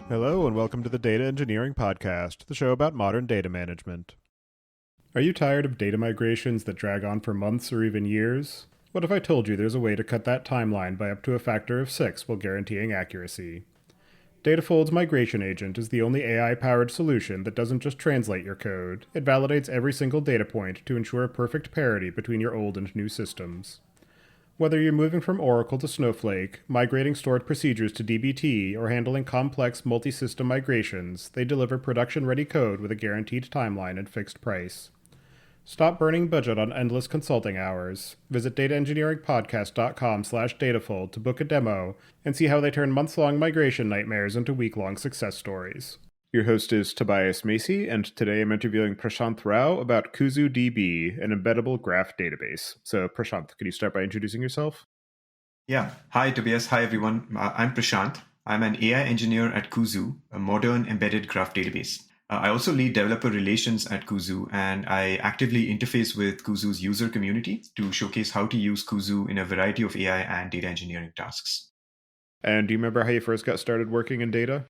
Hello, and welcome to the Data Engineering Podcast, the show about modern data management. Are you tired of data migrations that drag on for months or even years? What if I told you there's a way to cut that timeline by up to a factor of 6 while guaranteeing accuracy? Datafold's Migration Agent is the only AI-powered solution that doesn't just translate your code, it validates every single data point to ensure a perfect parity between your old and new systems. Whether you're moving from Oracle to Snowflake, migrating stored procedures to dbt, or handling complex multi-system migrations, they deliver production-ready code with a guaranteed timeline and fixed price. Stop burning budget on endless consulting hours. Visit dataengineeringpodcast.com/datafold to book a demo and see how they turn months-long migration nightmares into week-long success stories. Your host is Tobias Macey, and today I'm interviewing Prashanth Rao about KuzuDB, an embeddable graph database. So, Prashanth, could you start by introducing yourself? Yeah. Hi, Tobias. Hi, everyone. I'm Prashanth. I'm an AI engineer at Kuzu, a modern embedded graph database. I also lead developer relations at Kuzu, and I actively interface with Kuzu's user community to showcase how to use Kuzu in a variety of AI and data engineering tasks. And do you remember how you first got started working in data?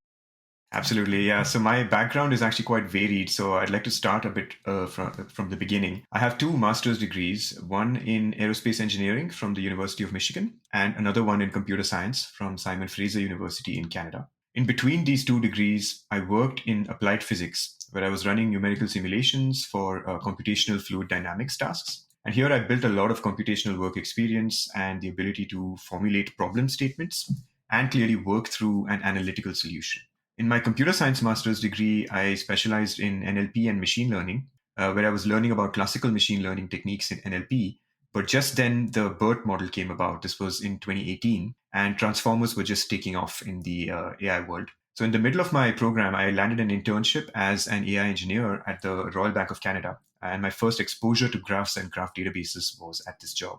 Absolutely, yeah. So my background is actually quite varied. So I'd like to start a bit from the beginning. I have two master's degrees, one in aerospace engineering from the University of Michigan and another one in computer science from Simon Fraser University in Canada. In between these two degrees, I worked in applied physics, where I was running numerical simulations for computational fluid dynamics tasks. And here I built a lot of computational work experience and the ability to formulate problem statements and clearly work through an analytical solution. In my computer science master's degree, I specialized in NLP and machine learning, where I was learning about classical machine learning techniques in NLP. But just then, the BERT model came about. This was in 2018, and transformers were just taking off in the AI world. So in the middle of my program, I landed an internship as an AI engineer at the Royal Bank of Canada. And my first exposure to graphs and graph databases was at this job.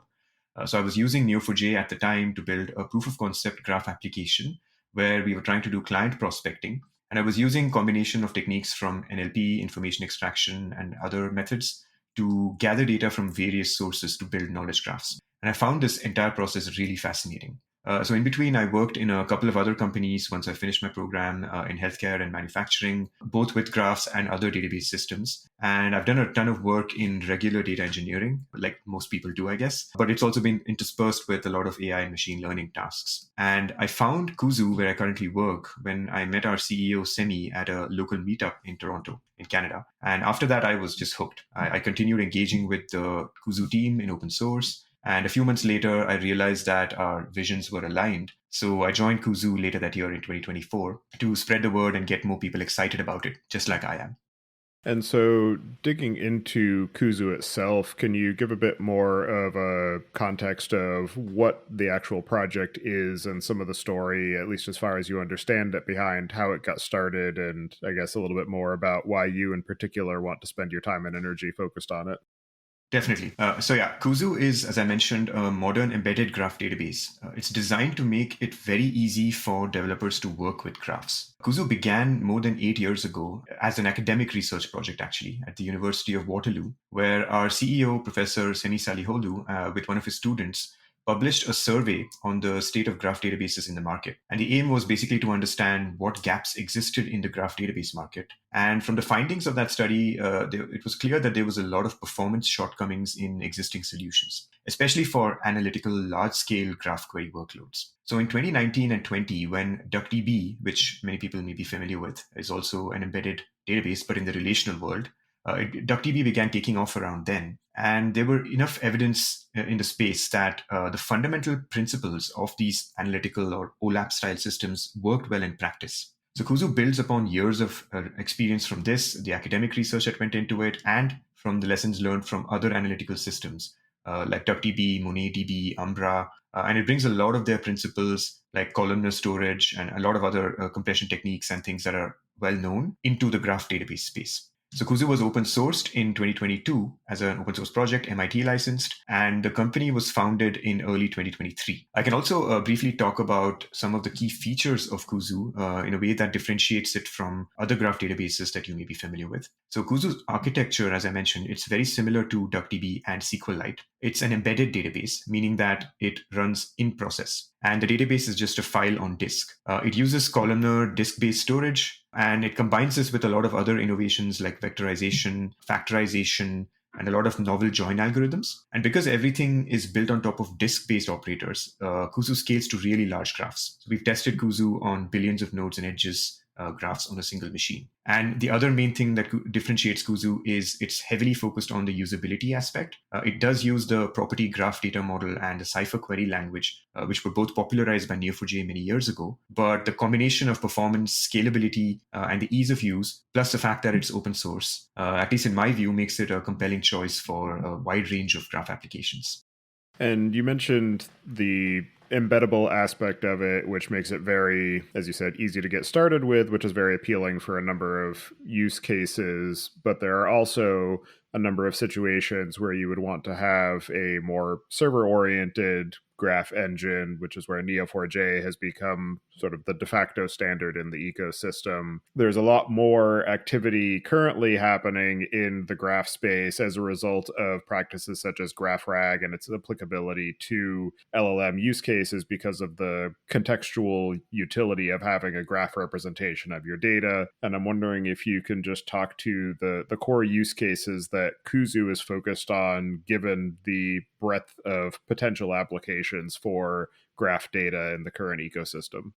So I was using Neo4j at the time to build a proof of concept graph application where we were trying to do client prospecting. And I was using combination of techniques from NLP, information extraction, and other methods to gather data from various sources to build knowledge graphs. And I found this entire process really fascinating. So in between, I worked in a couple of other companies once I finished my program in healthcare and manufacturing, both with graphs and other database systems. And I've done a ton of work in regular data engineering, like most people do, I guess. But it's also been interspersed with a lot of AI and machine learning tasks. And I found Kuzu, where I currently work, when I met our CEO, Semi, at a local meetup in Toronto, in Canada. And after that, I was just hooked. I continued engaging with the Kuzu team in open source. And a few months later, I realized that our visions were aligned. So I joined Kuzu later that year in 2024 to spread the word and get more people excited about it, just like I am. And so, digging into Kuzu itself, can you give a bit more of a context of what the actual project is and some of the story, at least as far as you understand it, behind how it got started, and I guess a little bit more about why you in particular want to spend your time and energy focused on it? Definitely. Kuzu is, as I mentioned, a modern embedded graph database. It's designed to make it very easy for developers to work with graphs. Kuzu began more than 8 years ago as an academic research project, actually, at the University of Waterloo, where our CEO, Professor Semi Saliholu, with one of his students, published a survey on the state of graph databases in the market. And the aim was basically to understand what gaps existed in the graph database market. And from the findings of that study, it was clear that there was a lot of performance shortcomings in existing solutions, especially for analytical large-scale graph query workloads. So in 2019 and 20, when DuckDB, which many people may be familiar with, is also an embedded database, but in the relational world, DuckDB began taking off around then. And there were enough evidence in the space that the fundamental principles of these analytical or OLAP-style systems worked well in practice. So Kuzu builds upon years of experience from this, the academic research that went into it, and from the lessons learned from other analytical systems like DuckDB, MonetDB, Umbra, and it brings a lot of their principles like columnar storage and a lot of other compression techniques and things that are well known into the graph database space. So Kuzu was open sourced in 2022 as an open source project, MIT licensed, and the company was founded in early 2023. I can also briefly talk about some of the key features of Kuzu in a way that differentiates it from other graph databases that you may be familiar with. So Kuzu's architecture, as I mentioned, it's very similar to DuckDB and SQLite. It's an embedded database, meaning that it runs in process. And the database is just a file on disk. It uses columnar disk-based storage, and it combines this with a lot of other innovations like vectorization, factorization, and a lot of novel join algorithms. And because everything is built on top of disk-based operators, Kuzu scales to really large graphs. So we've tested Kuzu on billions of nodes and edges graphs on a single machine. And the other main thing that differentiates Kuzu is it's heavily focused on the usability aspect. It does use the property graph data model and the Cypher query language, which were both popularized by Neo4j many years ago. But the combination of performance, scalability, and the ease of use, plus the fact that it's open source, at least in my view, makes it a compelling choice for a wide range of graph applications. And you mentioned the embeddable aspect of it, which makes it very, as you said, easy to get started with, which is very appealing for a number of use cases. But there are also a number of situations where you would want to have a more server-oriented graph engine, which is where Neo4j has become sort of the de facto standard in the ecosystem. There's a lot more activity currently happening in the graph space as a result of practices such as GraphRag and its applicability to LLM use cases because of the contextual utility of having a graph representation of your data. And I'm wondering if you can just talk to the core use cases that Kuzu is focused on, given the breadth of potential applications for graph data in the current ecosystem.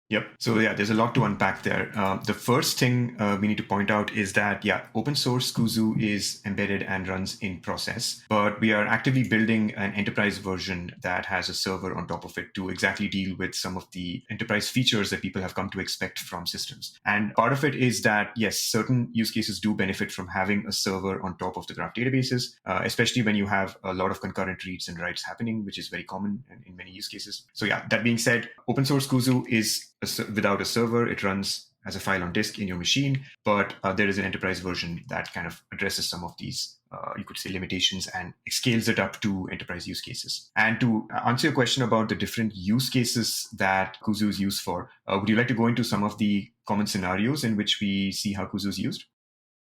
Yep. So yeah, there's a lot to unpack there. The first thing we need to point out is that, open source Kuzu is embedded and runs in process, but we are actively building an enterprise version that has a server on top of it to exactly deal with some of the enterprise features that people have come to expect from systems. And part of it is that, yes, certain use cases do benefit from having a server on top of the graph databases, especially when you have a lot of concurrent reads and writes happening, which is very common in many use cases. So yeah, that being said, open source Kuzu is without a server. It runs as a file on disk in your machine, but there is an enterprise version that kind of addresses some of these, you could say, limitations and scales it up to enterprise use cases. And to answer your question about the different use cases that Kuzu is used for, would you like to go into some of the common scenarios in which we see how Kuzu is used?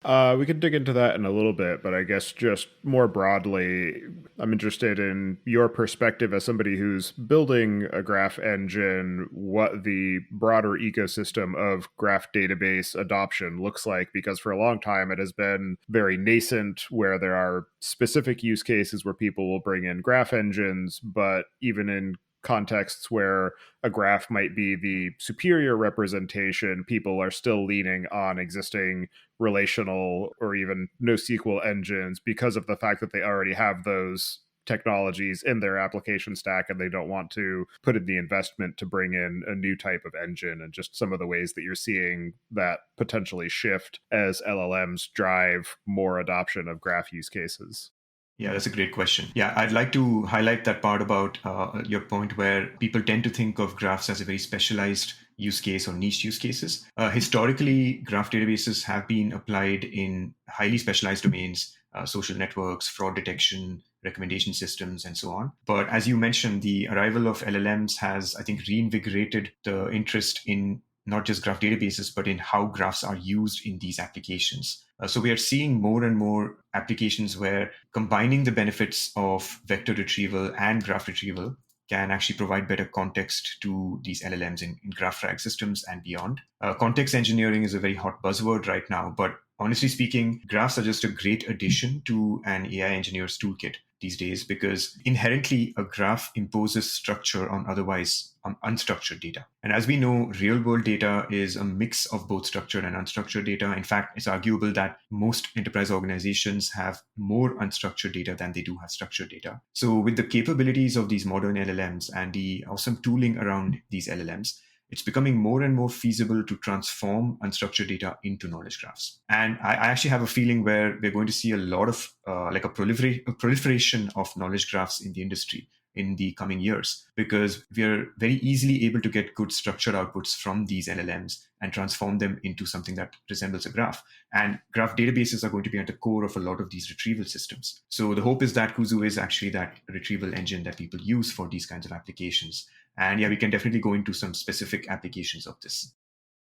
We could dig into that in a little bit, but I guess just more broadly, I'm interested in your perspective as somebody who's building a graph engine, what the broader ecosystem of graph database adoption looks like, because for a long time it has been very nascent, where there are specific use cases where people will bring in graph engines, but even in contexts where a graph might be the superior representation, people are still leaning on existing relational or even NoSQL engines because of the fact that they already have those technologies in their application stack and they don't want to put in the investment to bring in a new type of engine, and just some of the ways that you're seeing that potentially shift as LLMs drive more adoption of graph use cases. Yeah, that's a great question. Yeah, I'd like to highlight that part about your point where people tend to think of graphs as a very specialized use case or niche use cases. Historically, graph databases have been applied in highly specialized domains, social networks, fraud detection, recommendation systems, and so on. But as you mentioned, the arrival of LLMs has, I think, reinvigorated the interest in not just graph databases, but in how graphs are used in these applications. So we are seeing more and more applications where combining the benefits of vector retrieval and graph retrieval can actually provide better context to these LLMs in GraphRag systems and beyond. Context engineering is a very hot buzzword right now, but honestly speaking, graphs are just a great addition to an AI engineer's toolkit these days, because inherently a graph imposes structure on otherwise unstructured data. And as we know, real world data is a mix of both structured and unstructured data. In fact, it's arguable that most enterprise organizations have more unstructured data than they do have structured data. So with the capabilities of these modern LLMs and the awesome tooling around these LLMs, it's becoming more and more feasible to transform unstructured data into knowledge graphs. And I actually have a feeling where we're going to see a lot of a proliferation of knowledge graphs in the industry in the coming years, because we're very easily able to get good structured outputs from these LLMs and transform them into something that resembles a graph. And graph databases are going to be at the core of a lot of these retrieval systems. So the hope is that Kuzu is actually that retrieval engine that people use for these kinds of applications. And yeah, we can definitely go into some specific applications of this.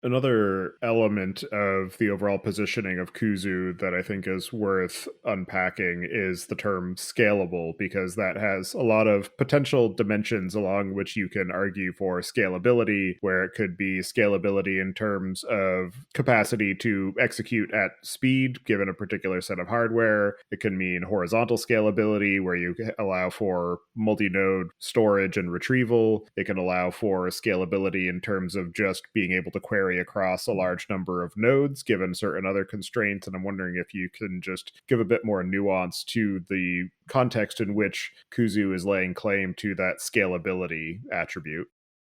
Another element of the overall positioning of Kuzu that I think is worth unpacking is the term scalable, because that has a lot of potential dimensions along which you can argue for scalability, where it could be scalability in terms of capacity to execute at speed given a particular set of hardware. It can mean horizontal scalability, where you allow for multi-node storage and retrieval. It can allow for scalability in terms of just being able to query across a large number of nodes given certain other constraints. And I'm wondering if you can just give a bit more nuance to the context in which Kuzu is laying claim to that scalability attribute.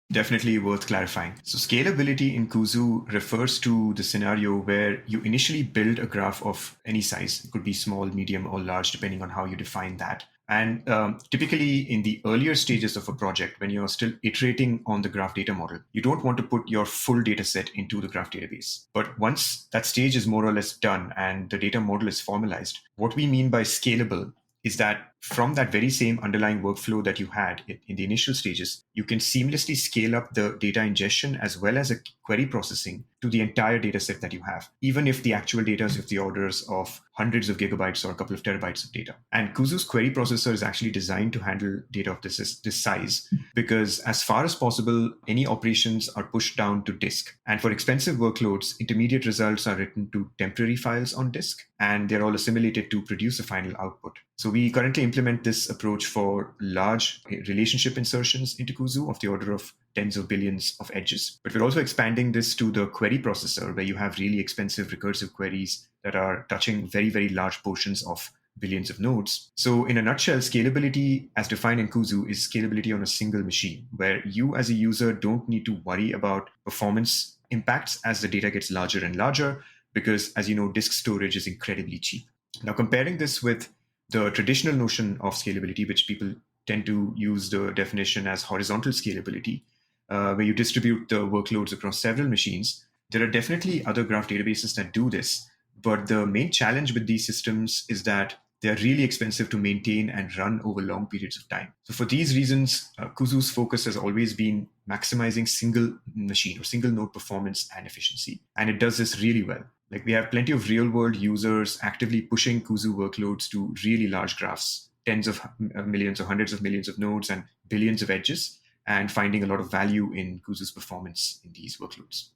Definitely worth clarifying. So scalability in Kuzu refers to the scenario where you initially build a graph of any size. It could be small, medium, or large, depending on how you define that. And typically in the earlier stages of a project, when you're still iterating on the graph data model, you don't want to put your full data set into the graph database. But once that stage is more or less done and the data model is formalized, what we mean by scalable is that from that very same underlying workflow that you had in the initial stages, you can seamlessly scale up the data ingestion as well as a query processing to the entire data set that you have, even if the actual data is of the orders of hundreds of gigabytes or a couple of terabytes of data. And Kuzu's query processor is actually designed to handle data of this size, because as far as possible, any operations are pushed down to disk. And for expensive workloads, intermediate results are written to temporary files on disk, and they're all assimilated to produce a final output. So we currently implement this approach for large relationship insertions into Kuzu of the order of tens of billions of edges. But we're also expanding this to the query processor, where you have really expensive recursive queries that are touching very, very large portions of billions of nodes. So in a nutshell, scalability as defined in Kuzu is scalability on a single machine, where you as a user don't need to worry about performance impacts as the data gets larger and larger, because as you know, disk storage is incredibly cheap. Now, comparing this with the traditional notion of scalability, which people tend to use the definition as horizontal scalability, where you distribute the workloads across several machines, there are definitely other graph databases that do this. But the main challenge with these systems is that they're really expensive to maintain and run over long periods of time. So for these reasons, Kuzu's focus has always been maximizing single machine or single node performance and efficiency. And it does this really well. Like, we have plenty of real world users actively pushing Kuzu workloads to really large graphs, tens of millions or hundreds of millions of nodes and billions of edges, and finding a lot of value in Kuzu's performance in these workloads.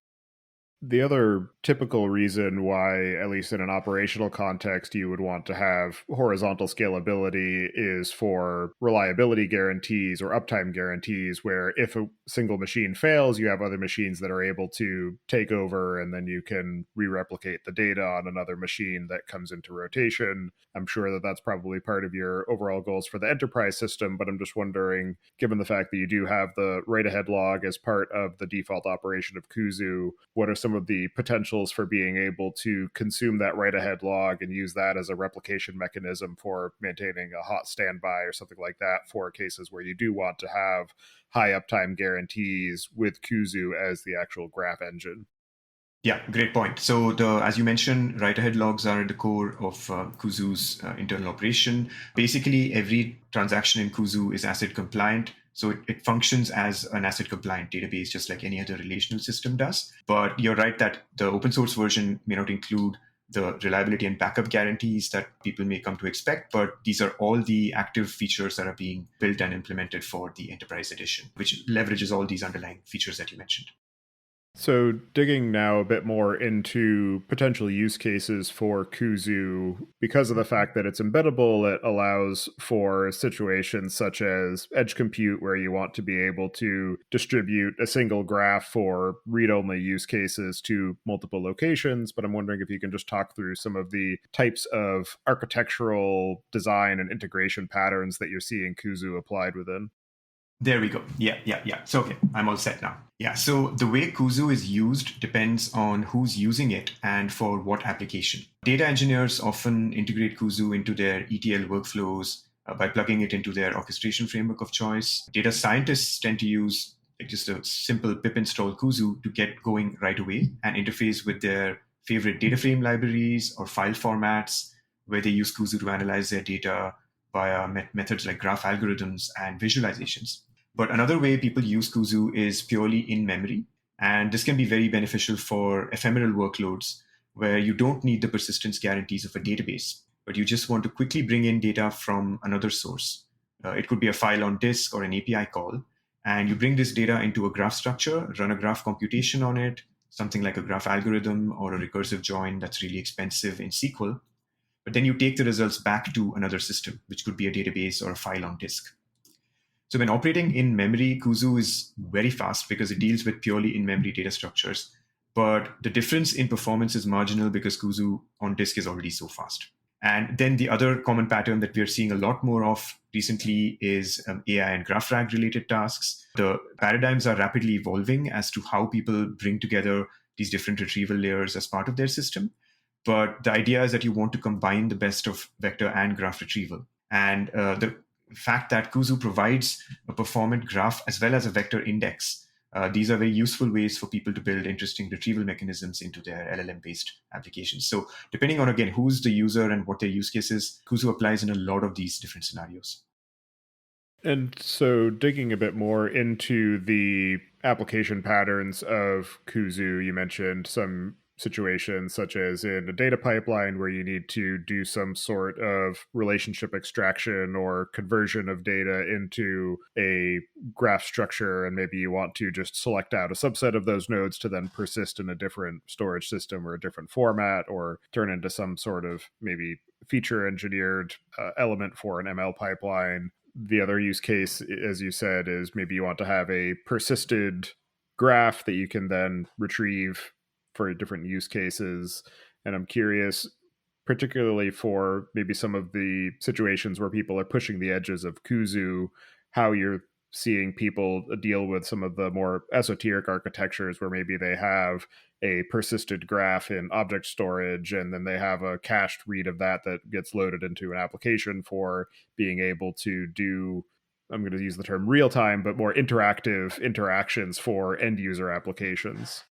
The other typical reason why, at least in an operational context, you would want to have horizontal scalability is for reliability guarantees or uptime guarantees, where if a single machine fails, you have other machines that are able to take over, and then you can re-replicate the data on another machine that comes into rotation. I'm sure that that's probably part of your overall goals for the enterprise system, but I'm just wondering, given the fact that you do have the write-ahead log as part of the default operation of Kuzu, what are some of the potentials for being able to consume that write-ahead log and use that as a replication mechanism for maintaining a hot standby or something like that for cases where you do want to have high uptime guarantees with Kuzu as the actual graph engine? Yeah, great point. So as you mentioned, write-ahead logs are at the core of Kuzu's internal operation. Basically, every transaction in Kuzu is ACID compliant. So it functions as an ACID compliant database, just like any other relational system does. But you're right that the open source version may not include the reliability and backup guarantees that people may come to expect, but these are all the active features that are being built and implemented for the enterprise edition, which leverages all these underlying features that you mentioned. So digging now a bit more into potential use cases for Kuzu, because of the fact that it's embeddable, it allows for situations such as edge compute, where you want to be able to distribute a single graph for read-only use cases to multiple locations. But I'm wondering if you can just talk through some of the types of architectural design and integration patterns that you're seeing Kuzu applied within. There we go. Yeah. So, okay, I'm all set now. Yeah, so the way Kuzu is used depends on who's using it and for what application. Data engineers often integrate Kuzu into their ETL workflows by plugging it into their orchestration framework of choice. Data scientists tend to use just a simple pip install Kuzu to get going right away and interface with their favorite data frame libraries or file formats, where they use Kuzu to analyze their data via methods like graph algorithms and visualizations. But another way people use Kuzu is purely in memory. And this can be very beneficial for ephemeral workloads where you don't need the persistence guarantees of a database, but you just want to quickly bring in data from another source. It could be a file on disk or an API call. And you bring this data into a graph structure, run a graph computation on it, something like a graph algorithm or a recursive join that's really expensive in SQL. But then you take the results back to another system, which could be a database or a file on disk. So when operating in memory, Kuzu is very fast because it deals with purely in-memory data structures. But the difference in performance is marginal because Kuzu on disk is already so fast. And then the other common pattern that we're seeing a lot more of recently is AI and GraphRag related tasks. The paradigms are rapidly evolving as to how people bring together these different retrieval layers as part of their system. But the idea is that you want to combine the best of vector and graph retrieval. And the fact that Kuzu provides a performant graph as well as a vector index, these are very useful ways for people to build interesting retrieval mechanisms into their LLM-based applications. So depending on, again, who's the user and what their use case is, Kuzu applies in a lot of these different scenarios. And so digging a bit more into the application patterns of Kuzu, you mentioned some situations such as in a data pipeline where you need to do some sort of relationship extraction or conversion of data into a graph structure, and maybe you want to just select out a subset of those nodes to then persist in a different storage system or a different format, or turn into some sort of maybe feature engineered element for an ML pipeline. The other use case, as you said, is maybe you want to have a persisted graph that you can then retrieve for different use cases. And I'm curious, particularly for maybe some of the situations where people are pushing the edges of Kuzu, how you're seeing people deal with some of the more esoteric architectures where maybe they have a persisted graph in object storage and then they have a cached read of that gets loaded into an application for being able to do, I'm going to use the term real time, but more interactive interactions for end user applications.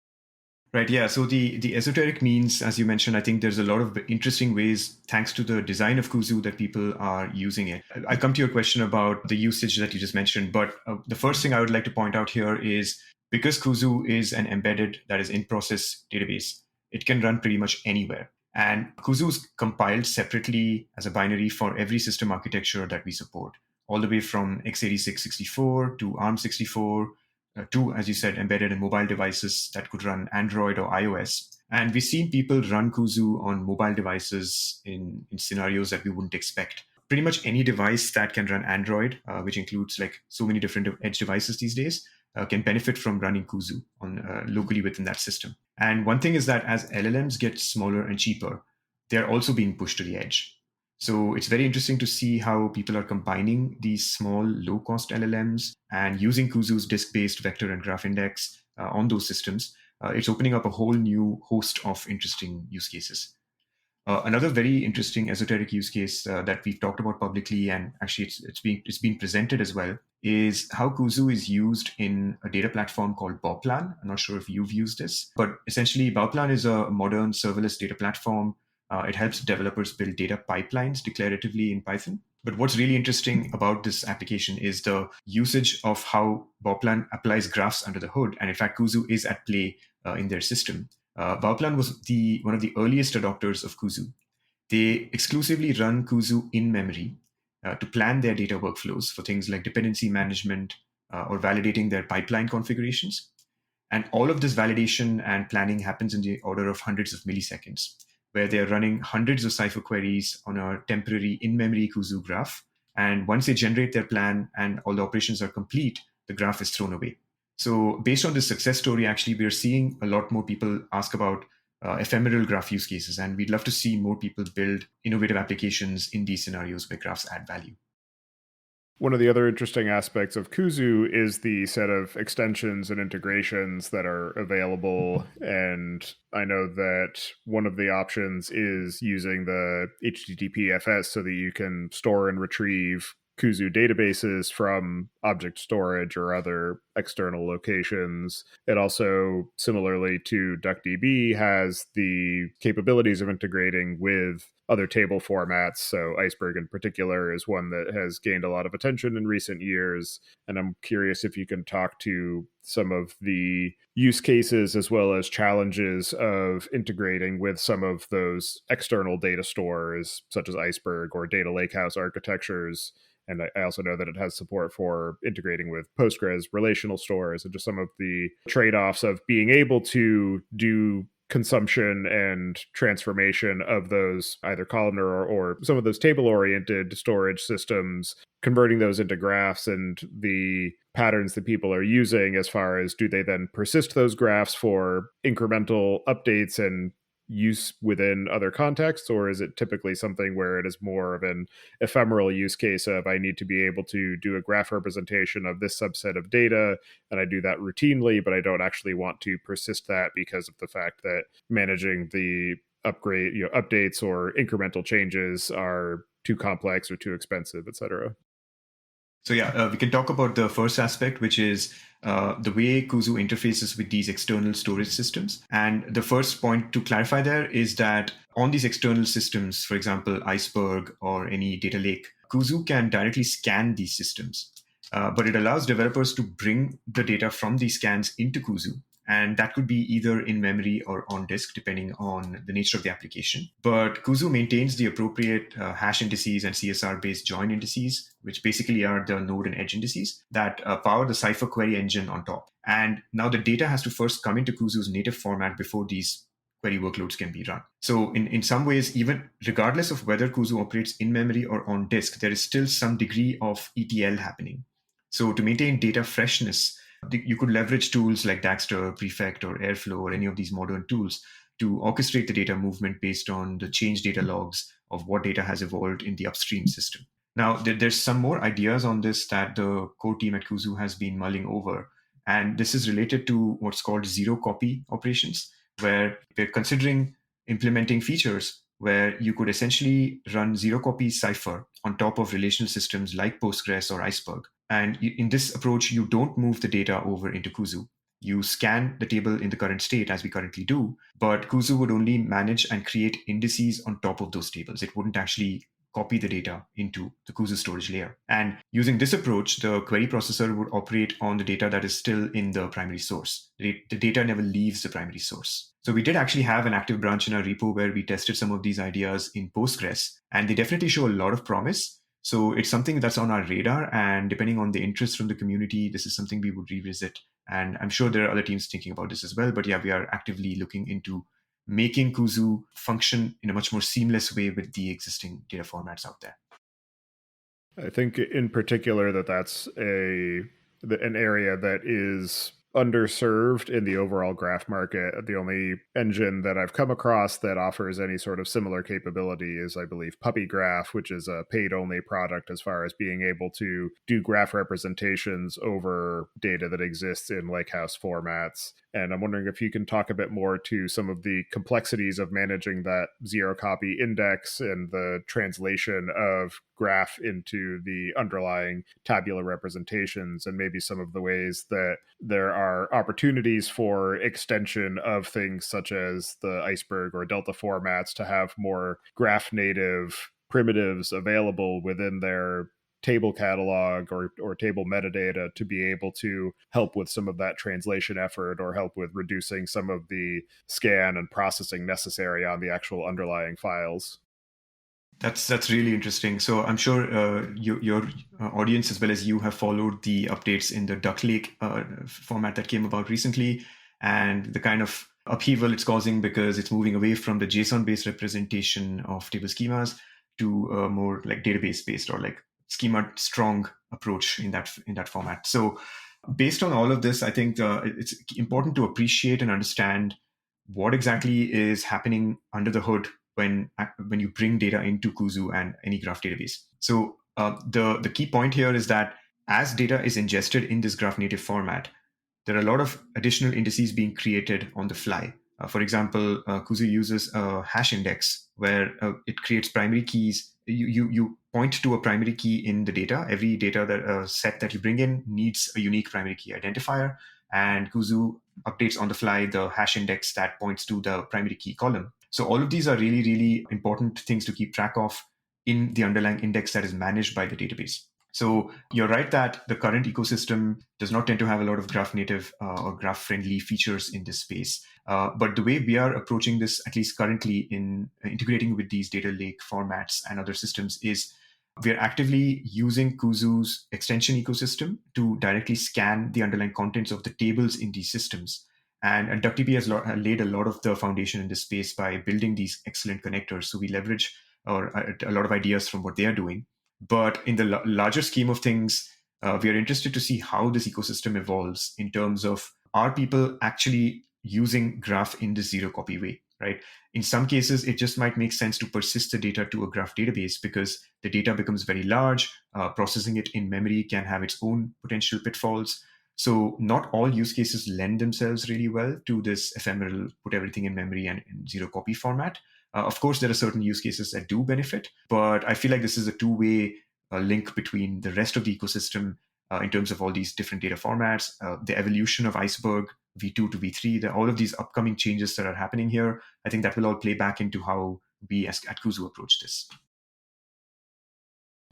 Right. Yeah. So the esoteric means, as you mentioned, I think there's a lot of interesting ways, thanks to the design of Kuzu, that people are using it. I'll come to your question about the usage that you just mentioned. But the first thing I would like to point out here is because Kuzu is an embedded, that is in-process database, it can run pretty much anywhere. And Kuzu is compiled separately as a binary for every system architecture that we support, all the way from x86-64 to ARM64, to, as you said, embedded in mobile devices that could run Android or iOS. And we've seen people run Kuzu on mobile devices in scenarios that we wouldn't expect. Pretty much any device that can run Android, which includes like so many different edge devices these days, can benefit from running Kuzu on locally within that system. And one thing is that as LLMs get smaller and cheaper, they're also being pushed to the edge. So it's very interesting to see how people are combining these small, low-cost LLMs and using Kuzu's disk-based vector and graph index on those systems. It's opening up a whole new host of interesting use cases. Another very interesting esoteric use case that we've talked about publicly, and actually it's been presented as well, is how Kuzu is used in a data platform called Boplan. I'm not sure if you've used this, but essentially Boplan is a modern serverless data platform. It helps developers build data pipelines declaratively in Python. But what's really interesting about this application is the usage of how Boplan applies graphs under the hood. And in fact, Kuzu is at play in their system. Boplan was one of the earliest adopters of Kuzu. They exclusively run Kuzu in memory to plan their data workflows for things like dependency management or validating their pipeline configurations. And all of this validation and planning happens in the order of hundreds of milliseconds, where they're running hundreds of Cypher queries on a temporary in-memory Kuzu graph. And once they generate their plan and all the operations are complete, the graph is thrown away. So based on this success story, actually, we're seeing a lot more people ask about ephemeral graph use cases. And we'd love to see more people build innovative applications in these scenarios where graphs add value. One of the other interesting aspects of Kuzu is the set of extensions and integrations that are available. And I know that one of the options is using the HTTPFS so that you can store and retrieve Kuzu databases from object storage or other external locations. It also, similarly to DuckDB, has the capabilities of integrating with other table formats. So Iceberg in particular is one that has gained a lot of attention in recent years. And I'm curious if you can talk to some of the use cases as well as challenges of integrating with some of those external data stores, such as Iceberg or data lakehouse architectures. And I also know that it has support for integrating with Postgres relational stores and just some of the trade offs of being able to do consumption and transformation of those either columnar or some of those table oriented storage systems, converting those into graphs and the patterns that people are using as far as do they then persist those graphs for incremental updates and use within other contexts, or is it typically something where it is more of an ephemeral use case of I need to be able to do a graph representation of this subset of data and I do that routinely, but I don't actually want to persist that because of the fact that managing the updates or incremental changes are too complex or too expensive, et cetera. So we can talk about the first aspect, which is the way Kuzu interfaces with these external storage systems. And the first point to clarify there is that on these external systems, for example, Iceberg or any data lake, Kuzu can directly scan these systems. But it allows developers to bring the data from these scans into Kuzu. And that could be either in memory or on disk, depending on the nature of the application. But Kuzu maintains the appropriate hash indices and CSR-based join indices, which basically are the node and edge indices that power the Cypher query engine on top. And now the data has to first come into Kuzu's native format before these query workloads can be run. So in some ways, even regardless of whether Kuzu operates in memory or on disk, there is still some degree of ETL happening. So to maintain data freshness, you could leverage tools like Daxter, Prefect, or Airflow, or any of these modern tools to orchestrate the data movement based on the change data logs of what data has evolved in the upstream system. Now, there's some more ideas on this that the core team at Kuzu has been mulling over. And this is related to what's called zero copy operations, where we're considering implementing features where you could essentially run zero copy Cypher on top of relational systems like Postgres or Iceberg. And in this approach, you don't move the data over into Kuzu. You scan the table in the current state as we currently do, but Kuzu would only manage and create indices on top of those tables. It wouldn't actually copy the data into the Kuzu storage layer. And using this approach, the query processor would operate on the data that is still in the primary source. The data never leaves the primary source. So we did actually have an active branch in our repo where we tested some of these ideas in Postgres, and they definitely show a lot of promise. So it's something that's on our radar, and depending on the interest from the community, this is something we would revisit. And I'm sure there are other teams thinking about this as well. But yeah, we are actively looking into making Kuzu function in a much more seamless way with the existing data formats out there. I think in particular that's an area that is underserved in the overall graph market. The only engine that I've come across that offers any sort of similar capability is, I believe, Puppy Graph, which is a paid-only product as far as being able to do graph representations over data that exists in lakehouse formats. And I'm wondering if you can talk a bit more to some of the complexities of managing that zero copy index and the translation of graph into the underlying tabular representations, and maybe some of the ways that there are opportunities for extension of things such as the Iceberg or Delta formats to have more graph native primitives available within their table catalog or table metadata to be able to help with some of that translation effort or help with reducing some of the scan and processing necessary on the actual underlying files. That's really interesting. So I'm sure your audience as well as you have followed the updates in the Duck Lake format that came about recently, and the kind of upheaval it's causing because it's moving away from the JSON-based representation of table schemas to a more like database-based or like schema-strong approach in that format. So based on all of this, I think it's important to appreciate and understand what exactly is happening under the hood when you bring data into Kuzu and any graph database. So The key point here is that as data is ingested in this graph native format, there are a lot of additional indices being created on the fly. For example, Kuzu uses a hash index where it creates primary keys. You point to a primary key in the data. Every data that set that you bring in needs a unique primary key identifier, and Kuzu updates on the fly the hash index that points to the primary key column. So all of these are really, really important things to keep track of in the underlying index that is managed by the database. So you're right that the current ecosystem does not tend to have a lot of graph native or graph friendly features in this space. But the way we are approaching this, at least currently in integrating with these data lake formats and other systems, is we're actively using Kuzu's extension ecosystem to directly scan the underlying contents of the tables in these systems. And DuckDB has laid a lot of the foundation in this space by building these excellent connectors. So we leverage a lot of ideas from what they are doing. But in the larger scheme of things, we are interested to see how this ecosystem evolves in terms of, are people actually using graph in the zero copy way, right? In some cases, it just might make sense to persist the data to a graph database because the data becomes very large. Processing it in memory can have its own potential pitfalls. So not all use cases lend themselves really well to this ephemeral, put everything in memory and in zero copy format. Of course, there are certain use cases that do benefit, but I feel like this is a two-way link between the rest of the ecosystem in terms of all these different data formats, the evolution of Iceberg, V2 to V3, all of these upcoming changes that are happening here. I think that will all play back into how we at Kuzu approach this.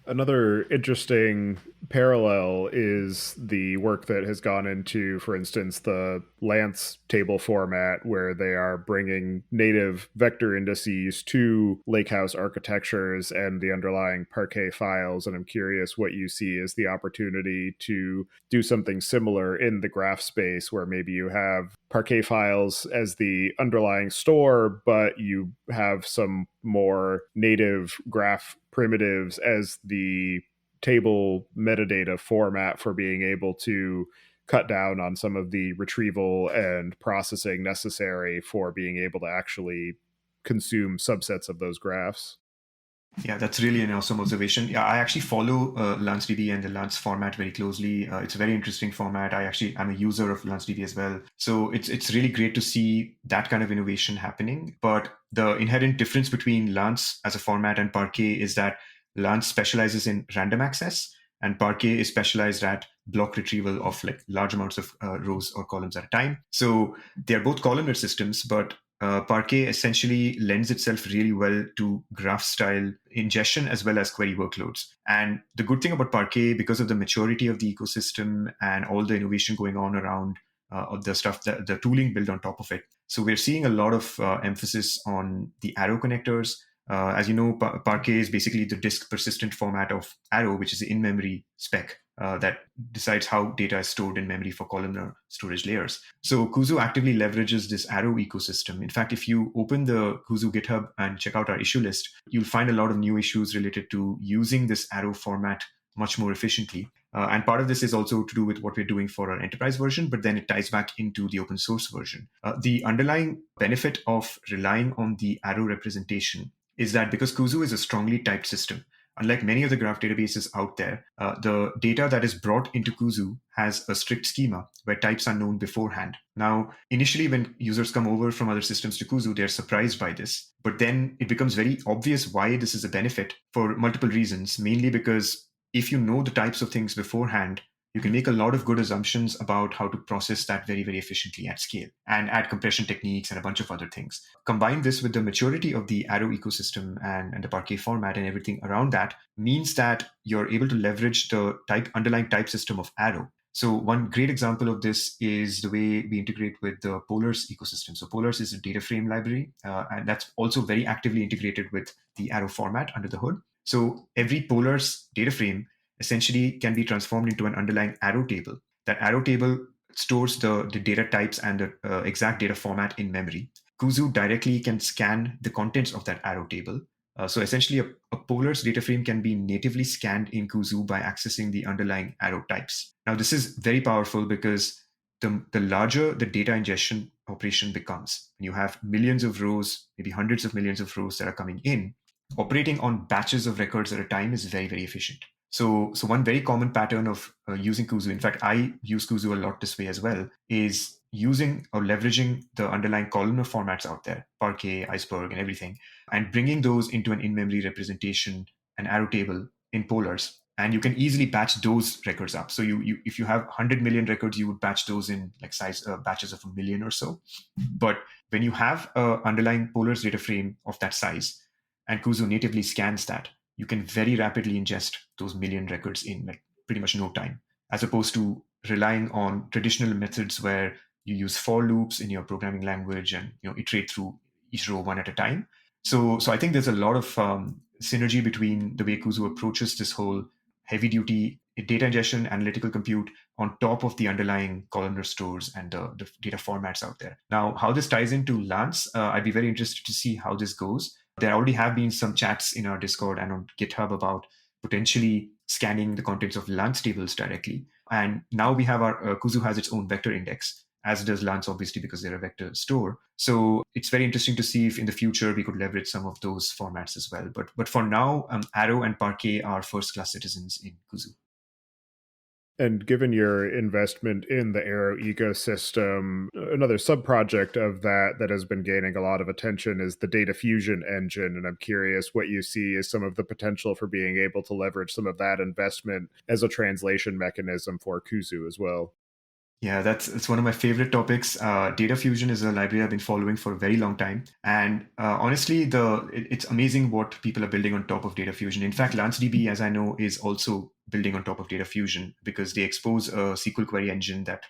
Another interesting parallel is the work that has gone into, for instance, the Lance table format, where they are bringing native vector indices to lakehouse architectures and the underlying Parquet files. And I'm curious what you see as the opportunity to do something similar in the graph space, where maybe you have Parquet files as the underlying store, but you have some more native graph primitives as the table metadata format for being able to cut down on some of the retrieval and processing necessary for being able to actually consume subsets of those graphs. Yeah, that's really an awesome observation. Yeah, I actually follow LanceDB and the Lance format very closely. It's a very interesting format. I'm a user of LanceDB as well. So it's really great to see that kind of innovation happening. But the inherent difference between Lance as a format and Parquet is that Lance specializes in random access and Parquet is specialized at block retrieval of like large amounts of rows or columns at a time. So they're both columnar systems, but Parquet essentially lends itself really well to graph style ingestion as well as query workloads. And the good thing about Parquet, because of the maturity of the ecosystem and all the innovation going on around the stuff, the tooling built on top of it. So we're seeing a lot of emphasis on the Arrow connectors. As you know, Parquet is basically the disk persistent format of Arrow, which is the in-memory spec that decides how data is stored in memory for columnar storage layers. So Kuzu actively leverages this Arrow ecosystem. In fact, if you open the Kuzu GitHub and check out our issue list, you'll find a lot of new issues related to using this Arrow format much more efficiently. And part of this is also to do with what we're doing for our enterprise version, but then it ties back into the open source version. The underlying benefit of relying on the Arrow representation is that because Kuzu is a strongly typed system, unlike many of the graph databases out there, the data that is brought into Kuzu has a strict schema where types are known beforehand. Now, initially, when users come over from other systems to Kuzu, they're surprised by this. But then it becomes very obvious why this is a benefit for multiple reasons, mainly because if you know the types of things beforehand, you can make a lot of good assumptions about how to process that very, very efficiently at scale and add compression techniques and a bunch of other things. Combine this with the maturity of the Arrow ecosystem and the Parquet format and everything around that means that you're able to leverage the underlying type system of Arrow. So one great example of this is the way we integrate with the Polars ecosystem. So Polars is a data frame library, and that's also very actively integrated with the Arrow format under the hood. So every Polars data frame essentially can be transformed into an underlying Arrow table. That Arrow table stores the data types and the exact data format in memory. Kuzu directly can scan the contents of that Arrow table. So essentially, a Polars data frame can be natively scanned in Kuzu by accessing the underlying Arrow types. Now, this is very powerful because the larger the data ingestion operation becomes, and you have millions of rows, maybe hundreds of millions of rows that are coming in, operating on batches of records at a time is very, very efficient. So one very common pattern of using Kuzu, in fact, I use Kuzu a lot this way as well, is using or leveraging the underlying columnar formats out there, Parquet, Iceberg, and everything, and bringing those into an in-memory representation, an arrow table in polars. And you can easily batch those records up. So you if you have 100 million records, you would batch those in like size batches of 1 million or so. But when you have a underlying polars data frame of that size, and Kuzu natively scans that, you can very rapidly ingest those million records in like pretty much no time, as opposed to relying on traditional methods where you use for loops in your programming language and iterate through each row one at a time. So I think there's a lot of synergy between the way Kuzu approaches this whole heavy duty data ingestion, analytical compute on top of the underlying columnar stores and the data formats out there. Now, how this ties into Lance, I'd be very interested to see how this goes. There already have been some chats in our Discord and on GitHub about potentially scanning the contents of Lance tables directly. And now we have our Kuzu has its own vector index, as does Lance, obviously, because they're a vector store. So it's very interesting to see if in the future we could leverage some of those formats as well. But for now, Arrow and Parquet are first-class citizens in Kuzu. And given your investment in the Arrow ecosystem, another subproject of that has been gaining a lot of attention is the data fusion engine. And I'm curious what you see as some of the potential for being able to leverage some of that investment as a translation mechanism for Kuzu as well. Yeah, it's one of my favorite topics. Data fusion is a library I've been following for a very long time, and honestly, it's amazing what people are building on top of data fusion. In fact, LanceDB, as I know, is also building on top of data fusion because they expose a SQL query engine that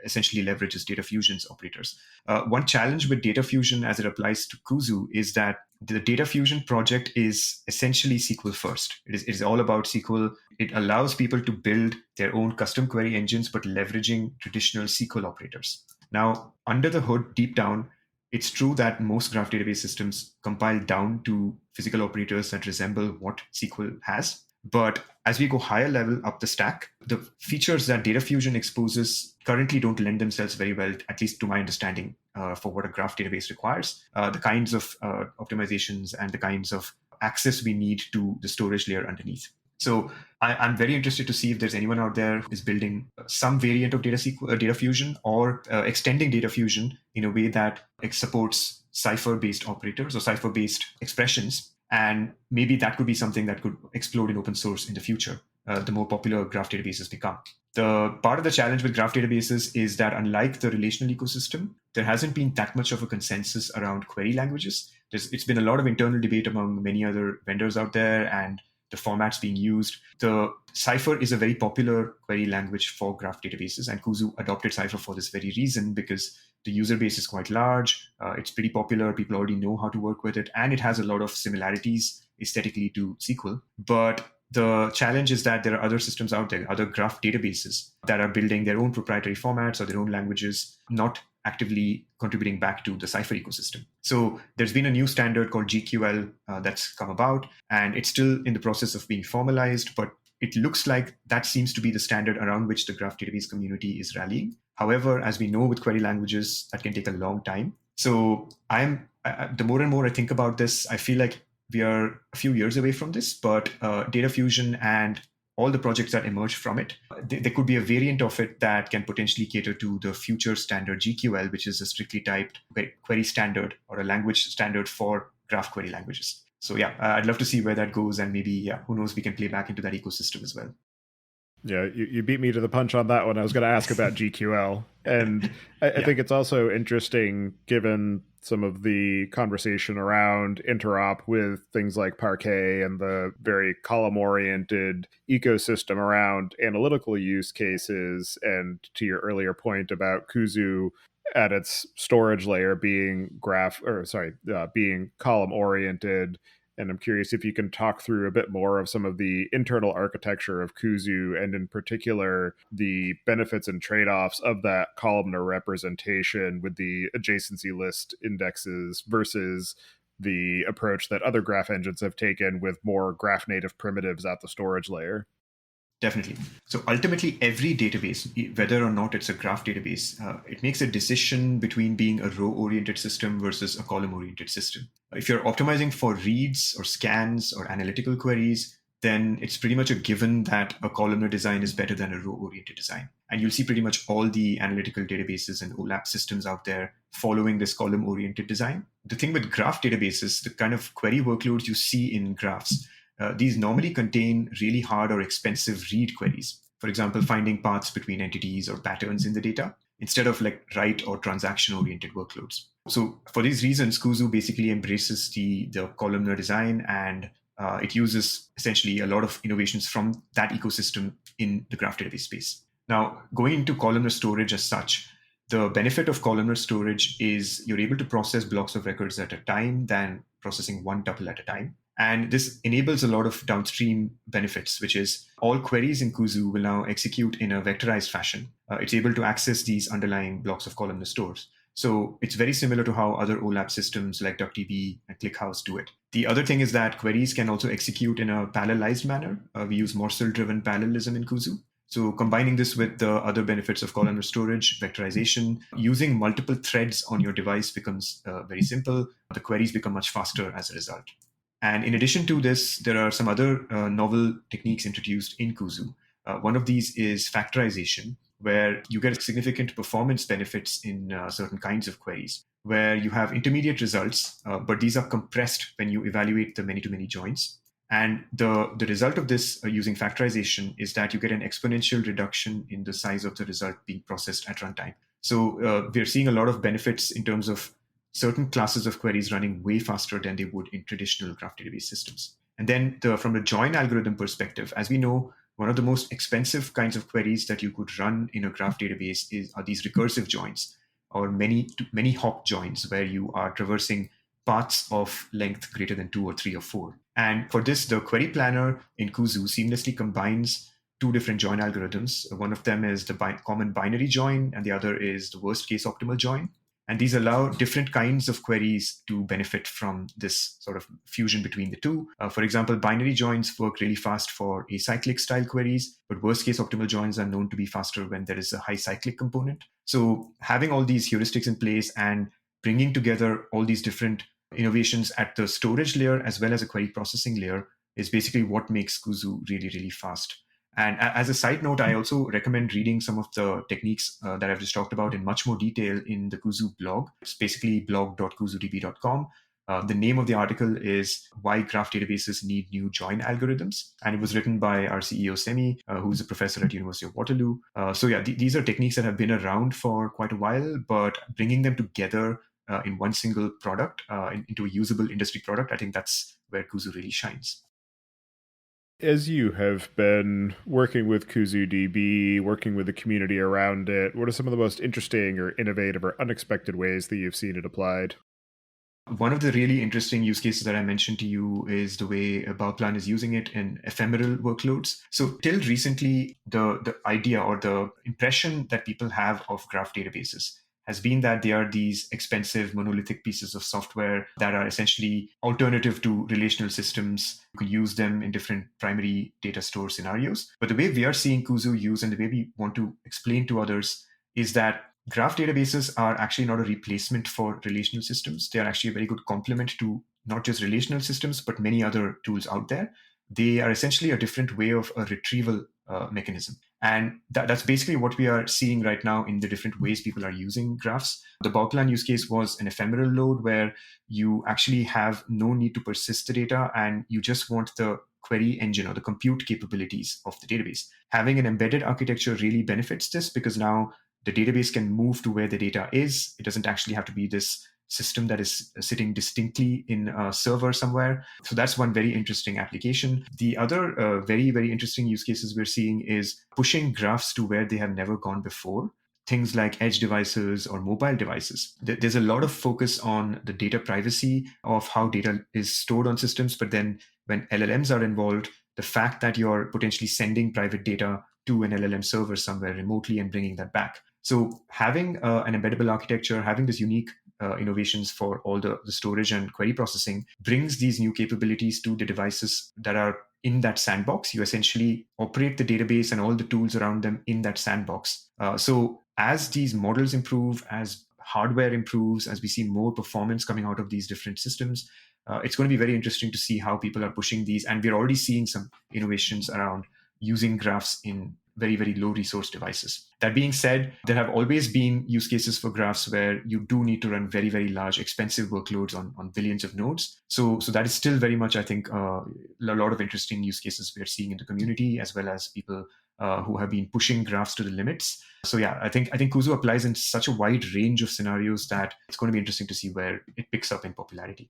essentially leverages data fusion's operators. One challenge with data fusion as it applies to Kuzu is that the data fusion project is essentially SQL first. It is all about SQL. It allows people to build their own custom query engines, but leveraging traditional SQL operators. Now, under the hood, deep down, it's true that most graph database systems compile down to physical operators that resemble what SQL has. But as we go higher level up the stack, the features that data fusion exposes currently don't lend themselves very well, at least to my understanding, for what a graph database requires. The kinds of optimizations and the kinds of access we need to the storage layer underneath. So I'm very interested to see if there's anyone out there who is building some variant of data fusion or extending data fusion in a way that it supports Cypher-based operators or Cypher-based expressions. And maybe that could be something that could explode in open source in the future, the more popular graph databases become. The part of the challenge with graph databases is that unlike the relational ecosystem, there hasn't been that much of a consensus around query languages. It's been a lot of internal debate among many other vendors out there and the formats being used. The Cypher is a very popular query language for graph databases, and Kuzu adopted Cypher for this very reason because the user base is quite large. It's pretty popular. People already know how to work with it, and it has a lot of similarities aesthetically to SQL. But the challenge is that there are other systems out there, other graph databases that are building their own proprietary formats or their own languages, not actively contributing back to the Cypher ecosystem. So there's been a new standard called GQL that's come about, and it's still in the process of being formalized, but it looks like that seems to be the standard around which the graph database community is rallying. However, as we know with query languages, that can take a long time. So the more and more I think about this, I feel like we are a few years away from this, but data fusion and all the projects that emerge from it, there could be a variant of it that can potentially cater to the future standard GQL, which is a strictly typed query standard or a language standard for graph query languages. So yeah, I'd love to see where that goes, and maybe, who knows, we can play back into that ecosystem as well. Yeah, you beat me to the punch on that one. I was going to ask about GQL. And I think it's also interesting, given some of the conversation around interop with things like Parquet and the very column-oriented ecosystem around analytical use cases. And to your earlier point about Kuzu at its storage layer being being column-oriented. And I'm curious if you can talk through a bit more of some of the internal architecture of Kuzu, and in particular, the benefits and trade-offs of that columnar representation with the adjacency list indexes versus the approach that other graph engines have taken with more graph native primitives at the storage layer. Definitely. So ultimately, every database, whether or not it's a graph database, it makes a decision between being a row-oriented system versus a column-oriented system. If you're optimizing for reads or scans or analytical queries, then it's pretty much a given that a columnar design is better than a row-oriented design. And you'll see pretty much all the analytical databases and OLAP systems out there following this column-oriented design. The thing with graph databases, the kind of query workloads you see in graphs, these normally contain really hard or expensive read queries. For example, finding paths between entities or patterns in the data, instead of like write or transaction-oriented workloads. So for these reasons, Kuzu basically embraces the columnar design, and it uses essentially a lot of innovations from that ecosystem in the graph database space. Now, going into columnar storage as such, the benefit of columnar storage is you're able to process blocks of records at a time than processing one tuple at a time. And this enables a lot of downstream benefits, which is all queries in Kuzu will now execute in a vectorized fashion. It's able to access these underlying blocks of columnar stores. So it's very similar to how other OLAP systems like DuckDB and ClickHouse do it. The other thing is that queries can also execute in a parallelized manner. We use Morsel-driven parallelism in Kuzu. So combining this with the other benefits of columnar storage, vectorization, using multiple threads on your device becomes very simple. The queries become much faster as a result. And in addition to this, there are some other novel techniques introduced in Kuzu. One of these is factorization, where you get significant performance benefits in certain kinds of queries, where you have intermediate results, but these are compressed when you evaluate the many-to-many joins. And the result of this using factorization is that you get an exponential reduction in the size of the result being processed at runtime. So we're seeing a lot of benefits in terms of certain classes of queries running way faster than they would in traditional graph database systems. And then from the join algorithm perspective, as we know, one of the most expensive kinds of queries that you could run in a graph database are these recursive joins, or many hop joins, where you are traversing paths of length greater than 2 or 3 or 4. And for this, the query planner in Kuzu seamlessly combines two different join algorithms. One of them is the common binary join, and the other is the worst case optimal join. And these allow different kinds of queries to benefit from this sort of fusion between the two. For example, binary joins work really fast for acyclic style queries, but worst case optimal joins are known to be faster when there is a high cyclic component. So having all these heuristics in place and bringing together all these different innovations at the storage layer as well as a query processing layer is basically what makes Kuzu really, really fast. And as a side note, I also recommend reading some of the techniques that I've just talked about in much more detail in the Kuzu blog. It's basically blog.kuzudb.com. The name of the article is Why Graph Databases Need New Join Algorithms. And it was written by our CEO, Semi, who's a professor at University of Waterloo. These are techniques that have been around for quite a while, but bringing them together in one single product, into a usable industry product, I think that's where Kuzu really shines. As you have been working with KuzuDB, working with the community around it, what are some of the most interesting or innovative or unexpected ways that you've seen it applied? One of the really interesting use cases that I mentioned to you is the way Bauplan is using it in ephemeral workloads. So till recently, the idea or the impression that people have of graph databases has been that they are these expensive monolithic pieces of software that are essentially alternative to relational systems. You could use them in different primary data store scenarios. But the way we are seeing Kuzu use and the way we want to explain to others is that graph databases are actually not a replacement for relational systems. They are actually a very good complement to not just relational systems, but many other tools out there. They are essentially a different way of a retrieval mechanism. And that's basically what we are seeing right now in the different ways people are using graphs. The Bauplan use case was an ephemeral load where you actually have no need to persist the data and you just want the query engine or the compute capabilities of the database. Having an embedded architecture really benefits this because now the database can move to where the data is. It doesn't actually have to be this system that is sitting distinctly in a server somewhere. So that's one very interesting application. The other very, very interesting use cases we're seeing is pushing graphs to where they have never gone before. Things like edge devices or mobile devices. There's a lot of focus on the data privacy of how data is stored on systems. But then when LLMs are involved, the fact that you're potentially sending private data to an LLM server somewhere remotely and bringing that back. So having an embeddable architecture, having this unique innovations for all the storage and query processing brings these new capabilities to the devices that are in that sandbox. You essentially operate the database and all the tools around them in that sandbox. So as these models improve, as hardware improves, as we see more performance coming out of these different systems, it's going to be very interesting to see how people are pushing these. And we're already seeing some innovations around using graphs in very, very low resource devices. That being said, there have always been use cases for graphs where you do need to run very, very large, expensive workloads on billions of nodes. So that is still very much, I think, a lot of interesting use cases we're seeing in the community, as well as people who have been pushing graphs to the limits. So yeah, I think Kuzu applies in such a wide range of scenarios that it's going to be interesting to see where it picks up in popularity.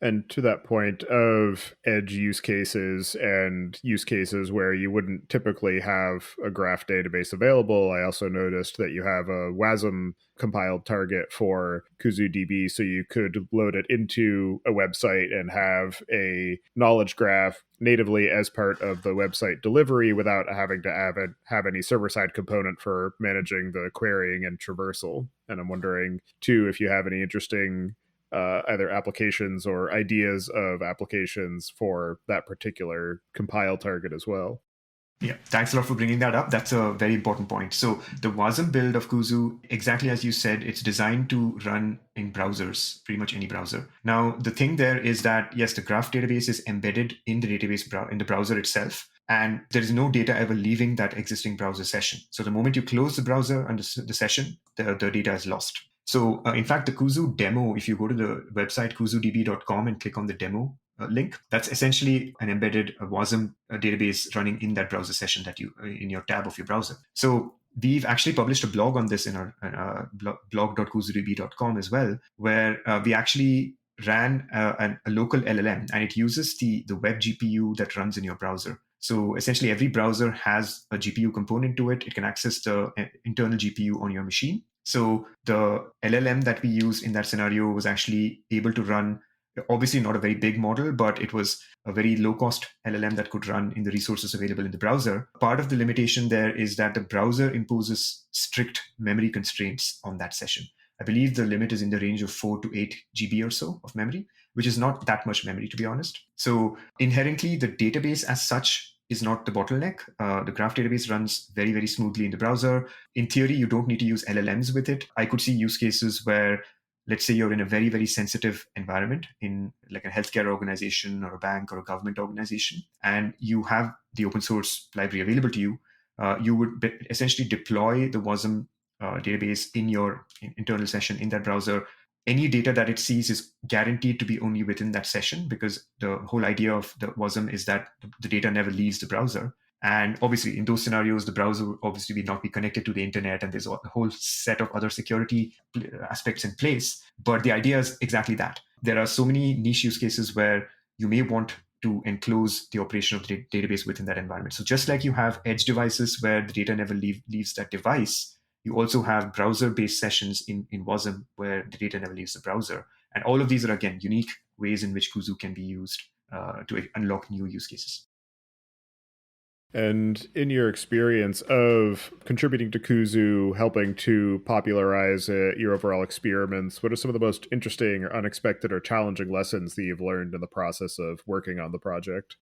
And to that point of edge use cases and use cases where you wouldn't typically have a graph database available, I also noticed that you have a WASM compiled target for KuzuDB, so you could load it into a website and have a knowledge graph natively as part of the website delivery without having to have any server-side component for managing the querying and traversal. And I'm wondering, too, if you have any interesting either applications or ideas of applications for that particular compile target as well. Yeah, thanks a lot for bringing that up. That's a very important point. So the WASM build of Kuzu, exactly as you said, it's designed to run in browsers, pretty much any browser. Now, the thing there is that, yes, the graph database is embedded in the database in the browser itself, and there is no data ever leaving that existing browser session. So the moment you close the browser and the session, the data is lost. So in fact, the Kuzu demo, if you go to the website kuzudb.com and click on the demo link, that's essentially an embedded WASM database running in that browser session that you in your tab of your browser. So we've actually published a blog on this in our blog.kuzudb.com as well, where we actually ran a local LLM, and it uses the web GPU that runs in your browser. So essentially, every browser has a GPU component to it. It can access the internal GPU on your machine. So the LLM that we used in that scenario was actually able to run, obviously not a very big model, but it was a very low-cost LLM that could run in the resources available in the browser. Part of the limitation there is that the browser imposes strict memory constraints on that session. I believe the limit is in the range of 4 to 8 GB or so of memory, which is not that much memory, to be honest. So inherently, the database as such is not the bottleneck. The graph database runs very, very smoothly in the browser. In theory, you don't need to use LLMs with it. I could see use cases where, let's say you're in a very, very sensitive environment in like a healthcare organization or a bank or a government organization, and you have the open source library available to you. You would essentially deploy the WASM database in your internal session in that browser. Any data that it sees is guaranteed to be only within that session, because the whole idea of the WASM is that the data never leaves the browser. And obviously, in those scenarios, the browser will obviously not be connected to the internet, and there's a whole set of other security aspects in place. But the idea is exactly that. There are so many niche use cases where you may want to enclose the operation of the database within that environment. So just like you have edge devices where the data never leaves that device, you also have browser-based sessions in WASM where the data never leaves the browser. And all of these are, again, unique ways in which Kuzu can be used to unlock new use cases. And in your experience of contributing to Kuzu, helping to popularize it, your overall experiments, what are some of the most interesting or unexpected or challenging lessons that you've learned in the process of working on the project?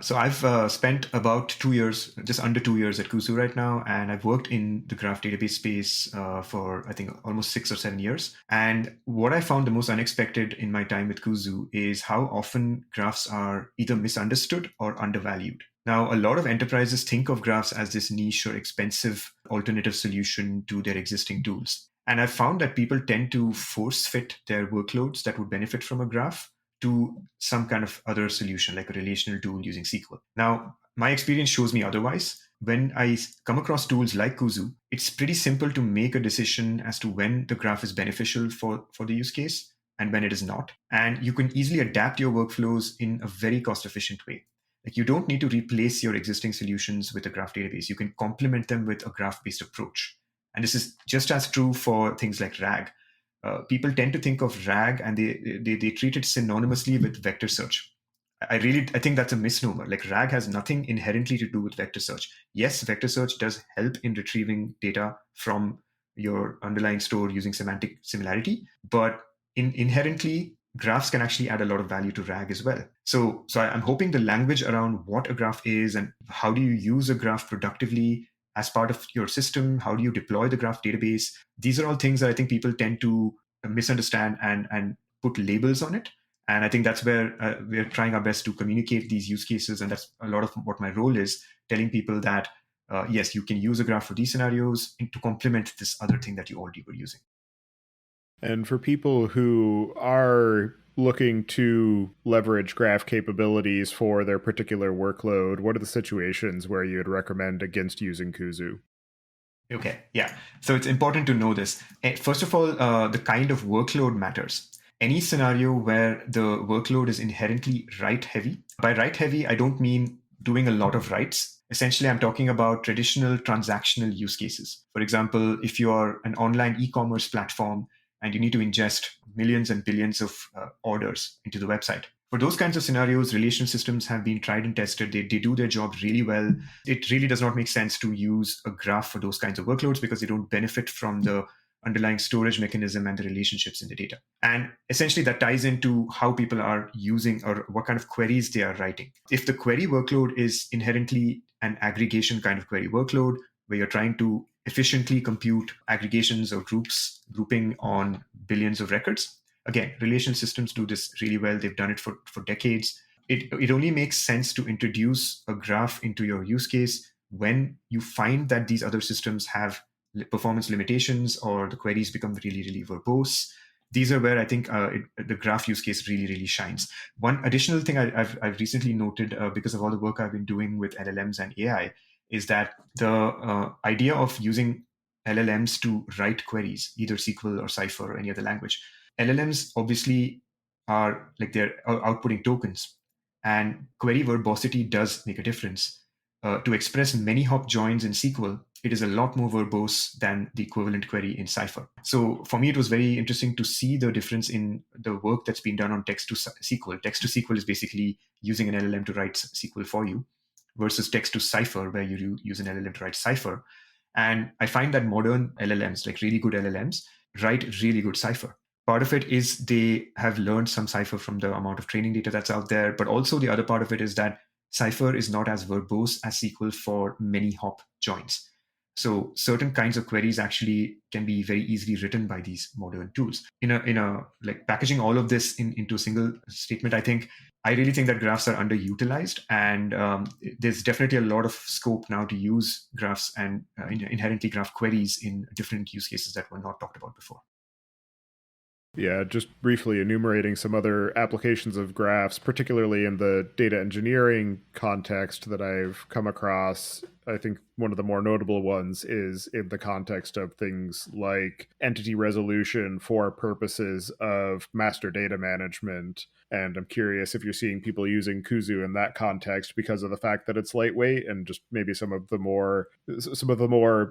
So I've spent about 2 years, just under 2 years at Kuzu right now, and I've worked in the graph database space for, I think, almost 6 or 7 years. And what I found the most unexpected in my time with Kuzu is how often graphs are either misunderstood or undervalued. Now, a lot of enterprises think of graphs as this niche or expensive alternative solution to their existing tools. And I've found that people tend to force fit their workloads that would benefit from a graph to some kind of other solution, like a relational tool using SQL. Now, my experience shows me otherwise. When I come across tools like Kuzu, it's pretty simple to make a decision as to when the graph is beneficial for the use case and when it is not. And you can easily adapt your workflows in a very cost-efficient way. Like, you don't need to replace your existing solutions with a graph database. You can complement them with a graph-based approach. And this is just as true for things like RAG. People tend to think of RAG and they treat it synonymously with vector search. I think that's a misnomer. Like, RAG has nothing inherently to do with vector search. Yes, vector search does help in retrieving data from your underlying store using semantic similarity, but inherently, graphs can actually add a lot of value to RAG as well. So I'm hoping the language around what a graph is and how do you use a graph productively as part of your system, how do you deploy the graph database, these are all things that I think people tend to misunderstand and put labels on it. And I think that's where we're trying our best to communicate these use cases. And that's a lot of what my role is, telling people that, yes, you can use a graph for these scenarios to complement this other thing that you already were using. And for people who are looking to leverage graph capabilities for their particular workload, what are the situations where you'd recommend against using Kuzu? Okay, yeah. So it's important to know this. First of all, the kind of workload matters. Any scenario where the workload is inherently write heavy. By write heavy, I don't mean doing a lot of writes. Essentially, I'm talking about traditional transactional use cases. For example, if you are an online e-commerce platform and you need to ingest millions and billions of orders into the website. For those kinds of scenarios, relational systems have been tried and tested. They do their job really well. It really does not make sense to use a graph for those kinds of workloads because they don't benefit from the underlying storage mechanism and the relationships in the data. And essentially that ties into how people are using or what kind of queries they are writing. If the query workload is inherently an aggregation kind of query workload, where you're trying to efficiently compute aggregations or grouping on billions of records, again, relational systems do this really well. They've done it for decades. It only makes sense to introduce a graph into your use case when you find that these other systems have performance limitations or the queries become really, really verbose. These are where I think the graph use case really, really shines. One additional thing I've recently noted because of all the work I've been doing with LLMs and AI is that the idea of using LLMs to write queries, either SQL or Cypher or any other language. LLMs obviously are like they're outputting tokens, and query verbosity does make a difference. To express many hop joins in SQL, it is a lot more verbose than the equivalent query in Cypher. So for me, it was very interesting to see the difference in the work that's been done on text to SQL. Text to SQL is basically using an LLM to write SQL for you versus text to Cypher, where you use an LLM to write Cypher. And I find that modern LLMs, like really good LLMs, write really good Cypher. Part of it is they have learned some Cypher from the amount of training data that's out there, but also the other part of it is that Cypher is not as verbose as SQL for many hop joins. So certain kinds of queries actually can be very easily written by these modern tools. In a like packaging all of this into a single statement, I really think that graphs are underutilized, and there's definitely a lot of scope now to use graphs and inherently graph queries in different use cases that were not talked about before. Yeah, just briefly enumerating some other applications of graphs, particularly in the data engineering context that I've come across. I think one of the more notable ones is in the context of things like entity resolution for purposes of master data management. And I'm curious if you're seeing people using Kuzu in that context because of the fact that it's lightweight and just maybe some of the more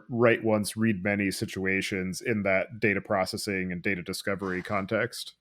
write once, read many situations in that data processing and data discovery context.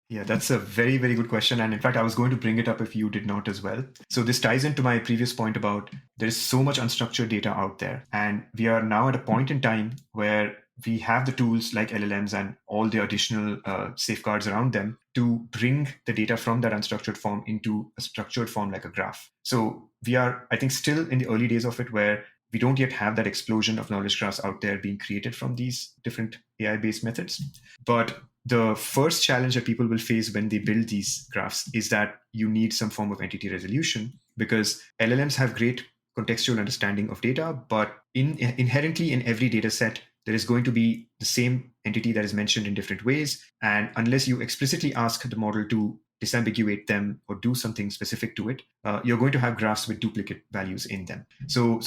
Yeah, that's a very, very good question. And in fact, I was going to bring it up if you did not as well. So this ties into my previous point about there is so much unstructured data out there. And we are now at a point in time where we have the tools like LLMs and all the additional safeguards around them to bring the data from that unstructured form into a structured form like a graph. So we are, I think, still in the early days of it where we don't yet have that explosion of knowledge graphs out there being created from these different AI-based methods. But the first challenge that people will face when they build these graphs is that you need some form of entity resolution because LLMs have great contextual understanding of data, but inherently in every data set, there is going to be the same entity that is mentioned in different ways. And unless you explicitly ask the model to disambiguate them or do something specific to it, you're going to have graphs with duplicate values in them. So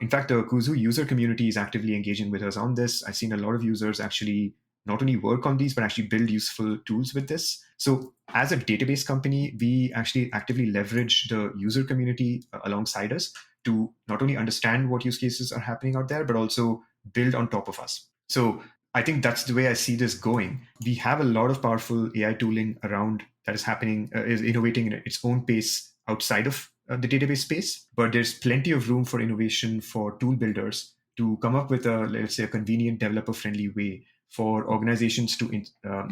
in fact, the Kuzu user community is actively engaging with us on this. I've seen a lot of users actually not only work on these, but actually build useful tools with this. So as a database company, we actually actively leverage the user community alongside us to not only understand what use cases are happening out there, but also build on top of us. So I think that's the way I see this going. We have a lot of powerful AI tooling around that is happening, is innovating in its own pace outside of the database space, but there's plenty of room for innovation for tool builders to come up with let's say, a convenient developer-friendly way for organizations to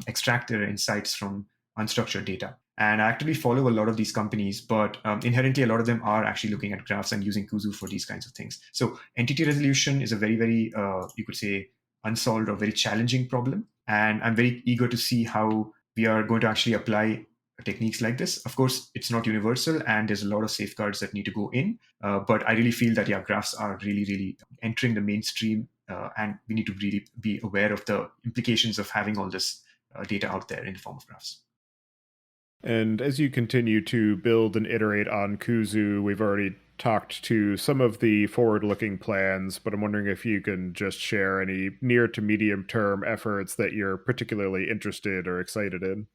extract their insights from unstructured data. And I actively follow a lot of these companies, but inherently a lot of them are actually looking at graphs and using Kuzu for these kinds of things. So entity resolution is a very, very, you could say, unsolved or very challenging problem. And I'm very eager to see how we are going to actually apply techniques like this. Of course, it's not universal, and there's a lot of safeguards that need to go in. But I really feel that graphs are really, really entering the mainstream, and we need to really be aware of the implications of having all this data out there in the form of graphs. And as you continue to build and iterate on Kuzu, we've already talked to some of the forward-looking plans, but I'm wondering if you can just share any near to medium-term efforts that you're particularly interested or excited in.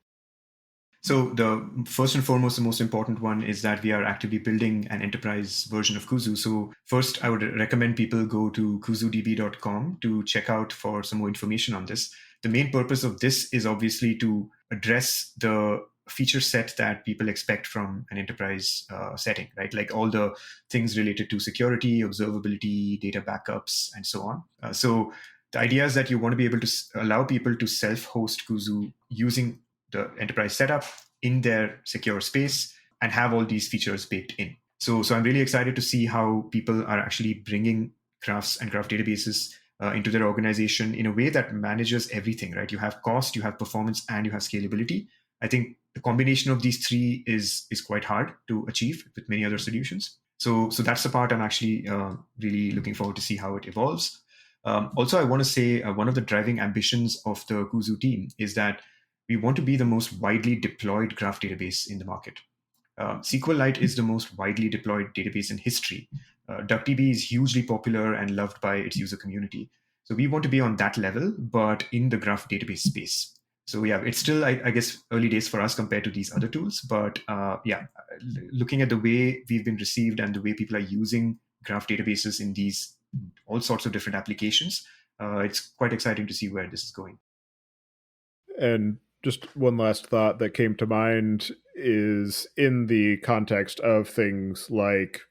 So the first and foremost, the most important one is that we are actively building an enterprise version of Kuzu. So first, I would recommend people go to KuzuDB.com to check out for some more information on this. The main purpose of this is obviously to address the feature set that people expect from an enterprise setting, right? Like all the things related to security, observability, data backups, and so on. So the idea is that you want to be able to allow people to self-host Kuzu using the enterprise setup in their secure space and have all these features baked in. So I'm really excited to see how people are actually bringing graphs and graph databases into their organization in a way that manages everything, right? You have cost, you have performance, and you have scalability. I think the combination of these three is quite hard to achieve with many other solutions. So that's the part I'm actually really looking forward to see how it evolves. Also, I want to say one of the driving ambitions of the Kuzu team is that we want to be the most widely deployed graph database in the market. SQLite is the most widely deployed database in history. DuckDB is hugely popular and loved by its user community. So we want to be on that level, but in the graph database space. So it's still, I guess, early days for us compared to these other tools. But looking at the way we've been received and the way people are using graph databases in these all sorts of different applications, it's quite exciting to see where this is going. And just one last thought that came to mind is in the context of things like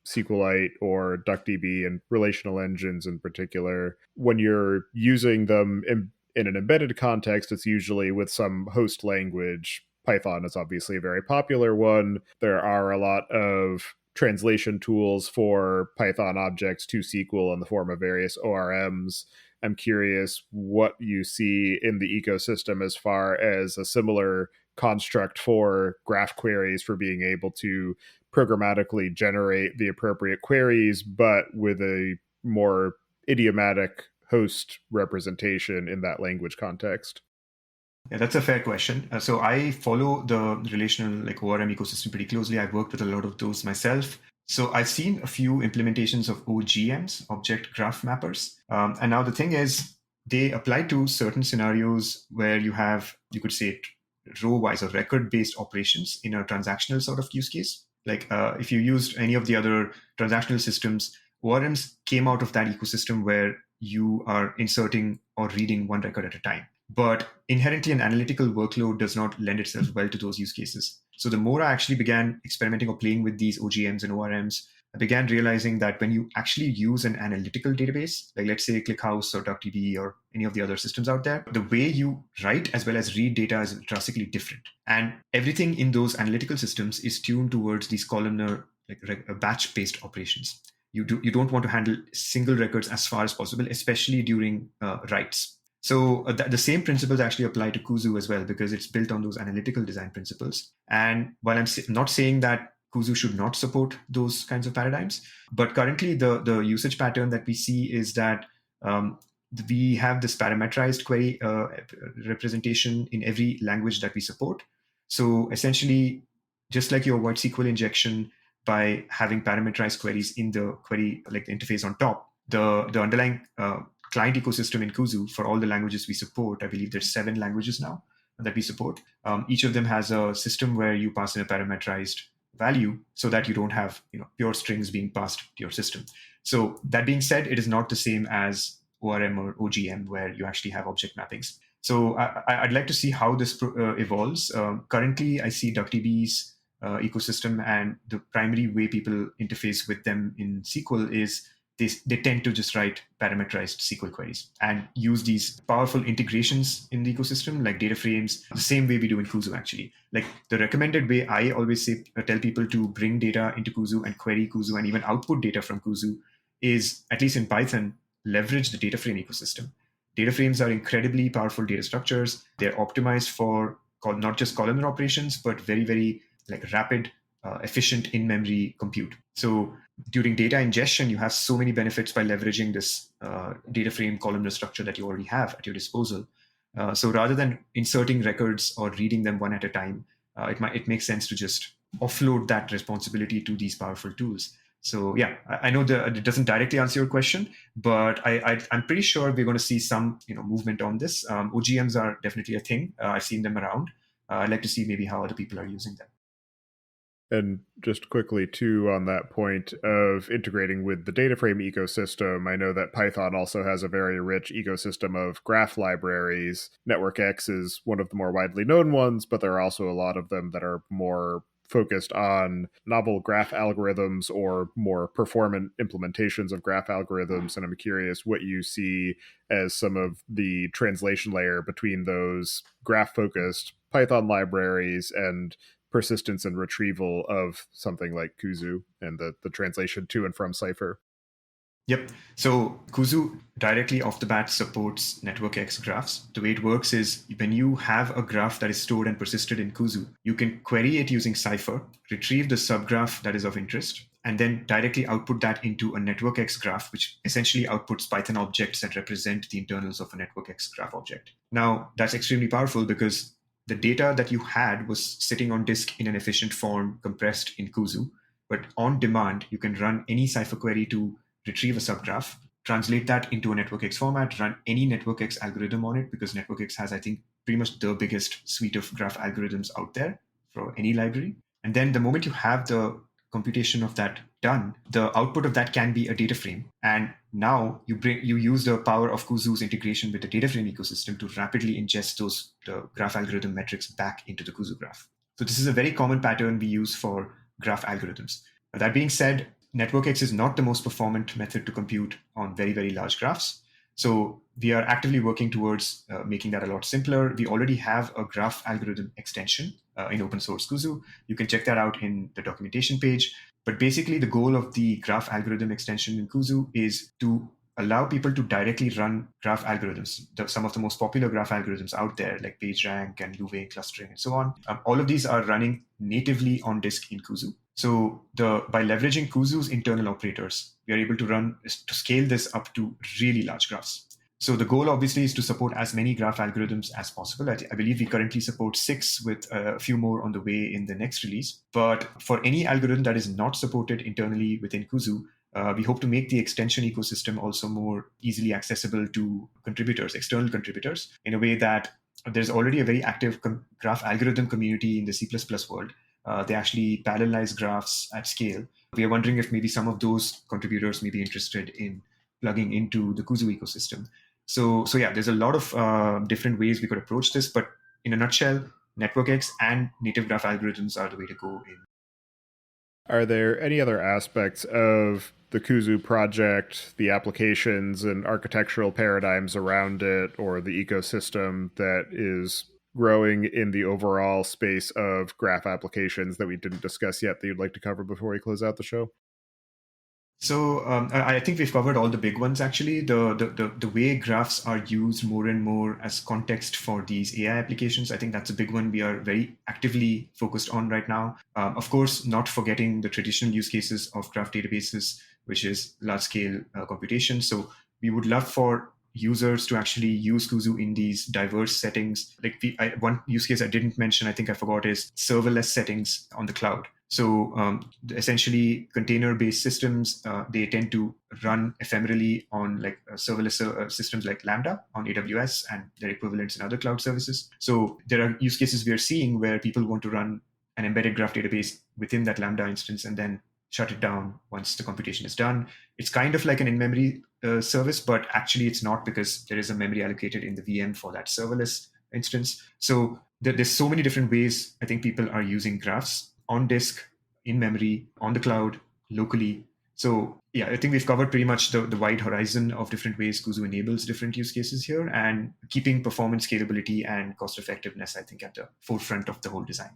SQLite or DuckDB and relational engines in particular, when you're using them in an embedded context, it's usually with some host language. Python is obviously a very popular one. There are a lot of translation tools for Python objects to SQL in the form of various ORMs. I'm curious what you see in the ecosystem as far as a similar construct for graph queries for being able to programmatically generate the appropriate queries, but with a more idiomatic host representation in that language context. Yeah, that's a fair question. So I follow the relational ORM ecosystem pretty closely. I've worked with a lot of those myself. So I've seen a few implementations of OGMs, object graph mappers. And now the thing is, they apply to certain scenarios where you could say, row-wise or record-based operations in a transactional sort of use case. Like if you used any of the other transactional systems, ORMs came out of that ecosystem where you are inserting or reading one record at a time. But inherently, an analytical workload does not lend itself well to those use cases. So the more I actually began experimenting or playing with these OGMs and ORMs, I began realizing that when you actually use an analytical database, like let's say ClickHouse or DuckDB or any of the other systems out there, the way you write as well as read data is drastically different. And everything in those analytical systems is tuned towards these columnar, batch-based operations. You don't want to handle single records as far as possible, especially during writes. So the same principles actually apply to Kuzu as well, because it's built on those analytical design principles. And while I'm not saying that Kuzu should not support those kinds of paradigms, but currently the usage pattern that we see is that we have this parameterized query representation in every language that we support. So essentially, just like your white SQL injection, by having parameterized queries in the query, like the interface on top, the underlying client ecosystem in Kuzu for all the languages we support, I believe there's 7 languages now that we support. Each of them has a system where you pass in a parameterized value so that you don't have pure strings being passed to your system. So that being said, it is not the same as ORM or OGM where you actually have object mappings. So I'd like to see how this evolves. Currently, I see DuckDB's ecosystem, and the primary way people interface with them in SQL is they tend to just write parameterized SQL queries and use these powerful integrations in the ecosystem, like data frames, the same way we do in Kuzu, actually. Like the recommended way I always tell people to bring data into Kuzu and query Kuzu and even output data from Kuzu is, at least in Python, leverage the data frame ecosystem. Data frames are incredibly powerful data structures. They're optimized for not just columnar operations, but very, very like rapid, efficient in-memory compute. So during data ingestion, you have so many benefits by leveraging this data frame columnar structure that you already have at your disposal. So rather than inserting records or reading them one at a time, it makes sense to just offload that responsibility to these powerful tools. So yeah, I know that it doesn't directly answer your question, but I'm pretty sure we're going to see some movement on this. OGMs are definitely a thing. I've seen them around. I'd like to see maybe how other people are using them. And just quickly, too, on that point of integrating with the data frame ecosystem, I know that Python also has a very rich ecosystem of graph libraries. NetworkX is one of the more widely known ones, but there are also a lot of them that are more focused on novel graph algorithms or more performant implementations of graph algorithms. And I'm curious what you see as some of the translation layer between those graph-focused Python libraries and persistence and retrieval of something like Kuzu and the translation to and from Cypher. Yep. So Kuzu directly off the bat supports NetworkX graphs. The way it works is when you have a graph that is stored and persisted in Kuzu, you can query it using Cypher, retrieve the subgraph that is of interest, and then directly output that into a NetworkX graph, which essentially outputs Python objects that represent the internals of a NetworkX graph object. Now, that's extremely powerful because the data that you had was sitting on disk in an efficient form, compressed in Kuzu. But on demand, you can run any Cypher query to retrieve a subgraph, translate that into a NetworkX format, run any NetworkX algorithm on it, because NetworkX has, I think, pretty much the biggest suite of graph algorithms out there for any library. And then the moment you have the computation of that done, the output of that can be a data frame. And now you use the power of Kuzu's integration with the data frame ecosystem to rapidly ingest the graph algorithm metrics back into the Kuzu graph. So this is a very common pattern we use for graph algorithms. That being said, NetworkX is not the most performant method to compute on very, very large graphs. So we are actively working towards making that a lot simpler. We already have a graph algorithm extension in open source Kuzu. You can check that out in the documentation page. But basically, the goal of the graph algorithm extension in Kuzu is to allow people to directly run graph algorithms. Some of the most popular graph algorithms out there, like PageRank and Louvet clustering and so on, all of these are running natively on disk in Kuzu. So by leveraging Kuzu's internal operators, we are able to scale this up to really large graphs. So the goal obviously is to support as many graph algorithms as possible. I believe we currently support 6 with a few more on the way in the next release. But for any algorithm that is not supported internally within Kuzu, we hope to make the extension ecosystem also more easily accessible to contributors, external contributors, in a way that there's already a very active graph algorithm community in the C++ world. They actually parallelize graphs at scale. We are wondering if maybe some of those contributors may be interested in plugging into the Kuzu ecosystem. So yeah, there's a lot of different ways we could approach this, but in a nutshell, NetworkX and native graph algorithms are the way to go in. Are there any other aspects of the Kuzu project, the applications and architectural paradigms around it, or the ecosystem that is growing in the overall space of graph applications that we didn't discuss yet that you'd like to cover before we close out the show? So I think we've covered all the big ones, actually. The way graphs are used more and more as context for these AI applications, I think that's a big one we are very actively focused on right now. Of course, not forgetting the traditional use cases of graph databases, which is large-scale computation. So we would love for users to actually use Kuzu in these diverse settings. One use case I didn't mention, I think I forgot, is serverless settings on the cloud. So essentially, container-based systems, they tend to run ephemerally on serverless systems like Lambda on AWS and their equivalents in other cloud services. So there are use cases we are seeing where people want to run an embedded graph database within that Lambda instance and then shut it down once the computation is done. It's kind of like an in-memory service, but actually it's not, because there is a memory allocated in the VM for that serverless instance. So there's so many different ways I think people are using graphs on disk, in memory, on the cloud, locally. So yeah, I think we've covered pretty much the wide horizon of different ways Kuzu enables different use cases here, and keeping performance, scalability, and cost effectiveness, I think, at the forefront of the whole design.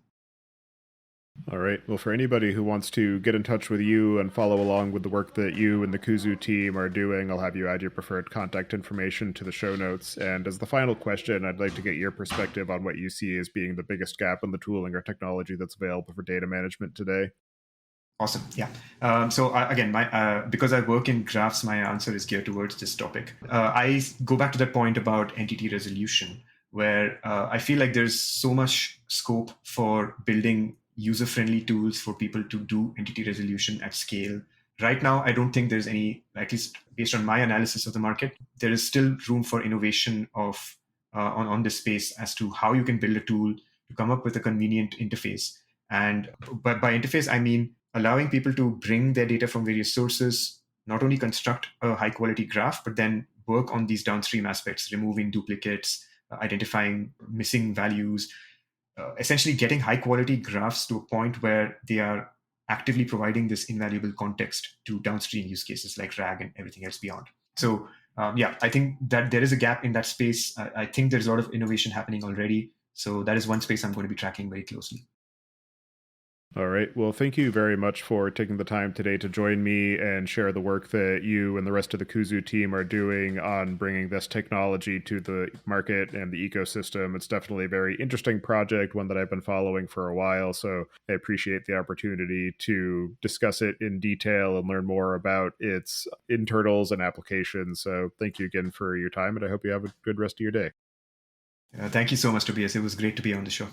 All right. Well, for anybody who wants to get in touch with you and follow along with the work that you and the Kuzu team are doing, I'll have you add your preferred contact information to the show notes. And as the final question, I'd like to get your perspective on what you see as being the biggest gap in the tooling or technology that's available for data management today. Awesome. Yeah. Because I work in graphs, my answer is geared towards this topic. I go back to that point about entity resolution, where I feel like there's so much scope for building user-friendly tools for people to do entity resolution at scale. Right now, I don't think there's any, at least based on my analysis of the market, there is still room for innovation on this space as to how you can build a tool to come up with a convenient interface. And by interface, I mean allowing people to bring their data from various sources, not only construct a high quality graph, but then work on these downstream aspects, removing duplicates, identifying missing values, essentially getting high quality graphs to a point where they are actively providing this invaluable context to downstream use cases like RAG and everything else beyond. So I think that there is a gap in that space. I think there's a lot of innovation happening already. So that is one space I'm going to be tracking very closely. All right. Well, thank you very much for taking the time today to join me and share the work that you and the rest of the Kuzu team are doing on bringing this technology to the market and the ecosystem. It's definitely a very interesting project, one that I've been following for a while. So I appreciate the opportunity to discuss it in detail and learn more about its internals and applications. So thank you again for your time, and I hope you have a good rest of your day. Thank you so much, Tobias. It was great to be on the show.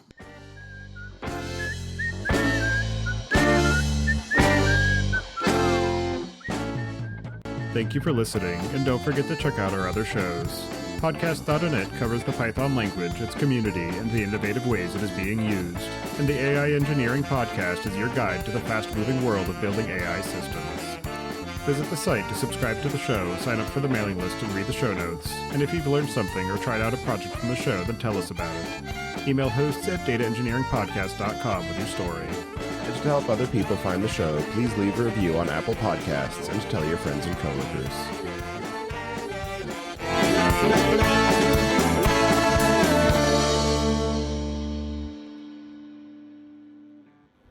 Thank you for listening, and don't forget to check out our other shows. Podcast.net covers the Python language, its community, and the innovative ways it is being used. And the AI Engineering Podcast is your guide to the fast-moving world of building AI systems. Visit the site to subscribe to the show, sign up for the mailing list, and read the show notes. And if you've learned something or tried out a project from the show, then tell us about it. Email hosts at dataengineeringpodcast.com with your story. And to help other people find the show, please leave a review on Apple Podcasts and tell your friends and coworkers.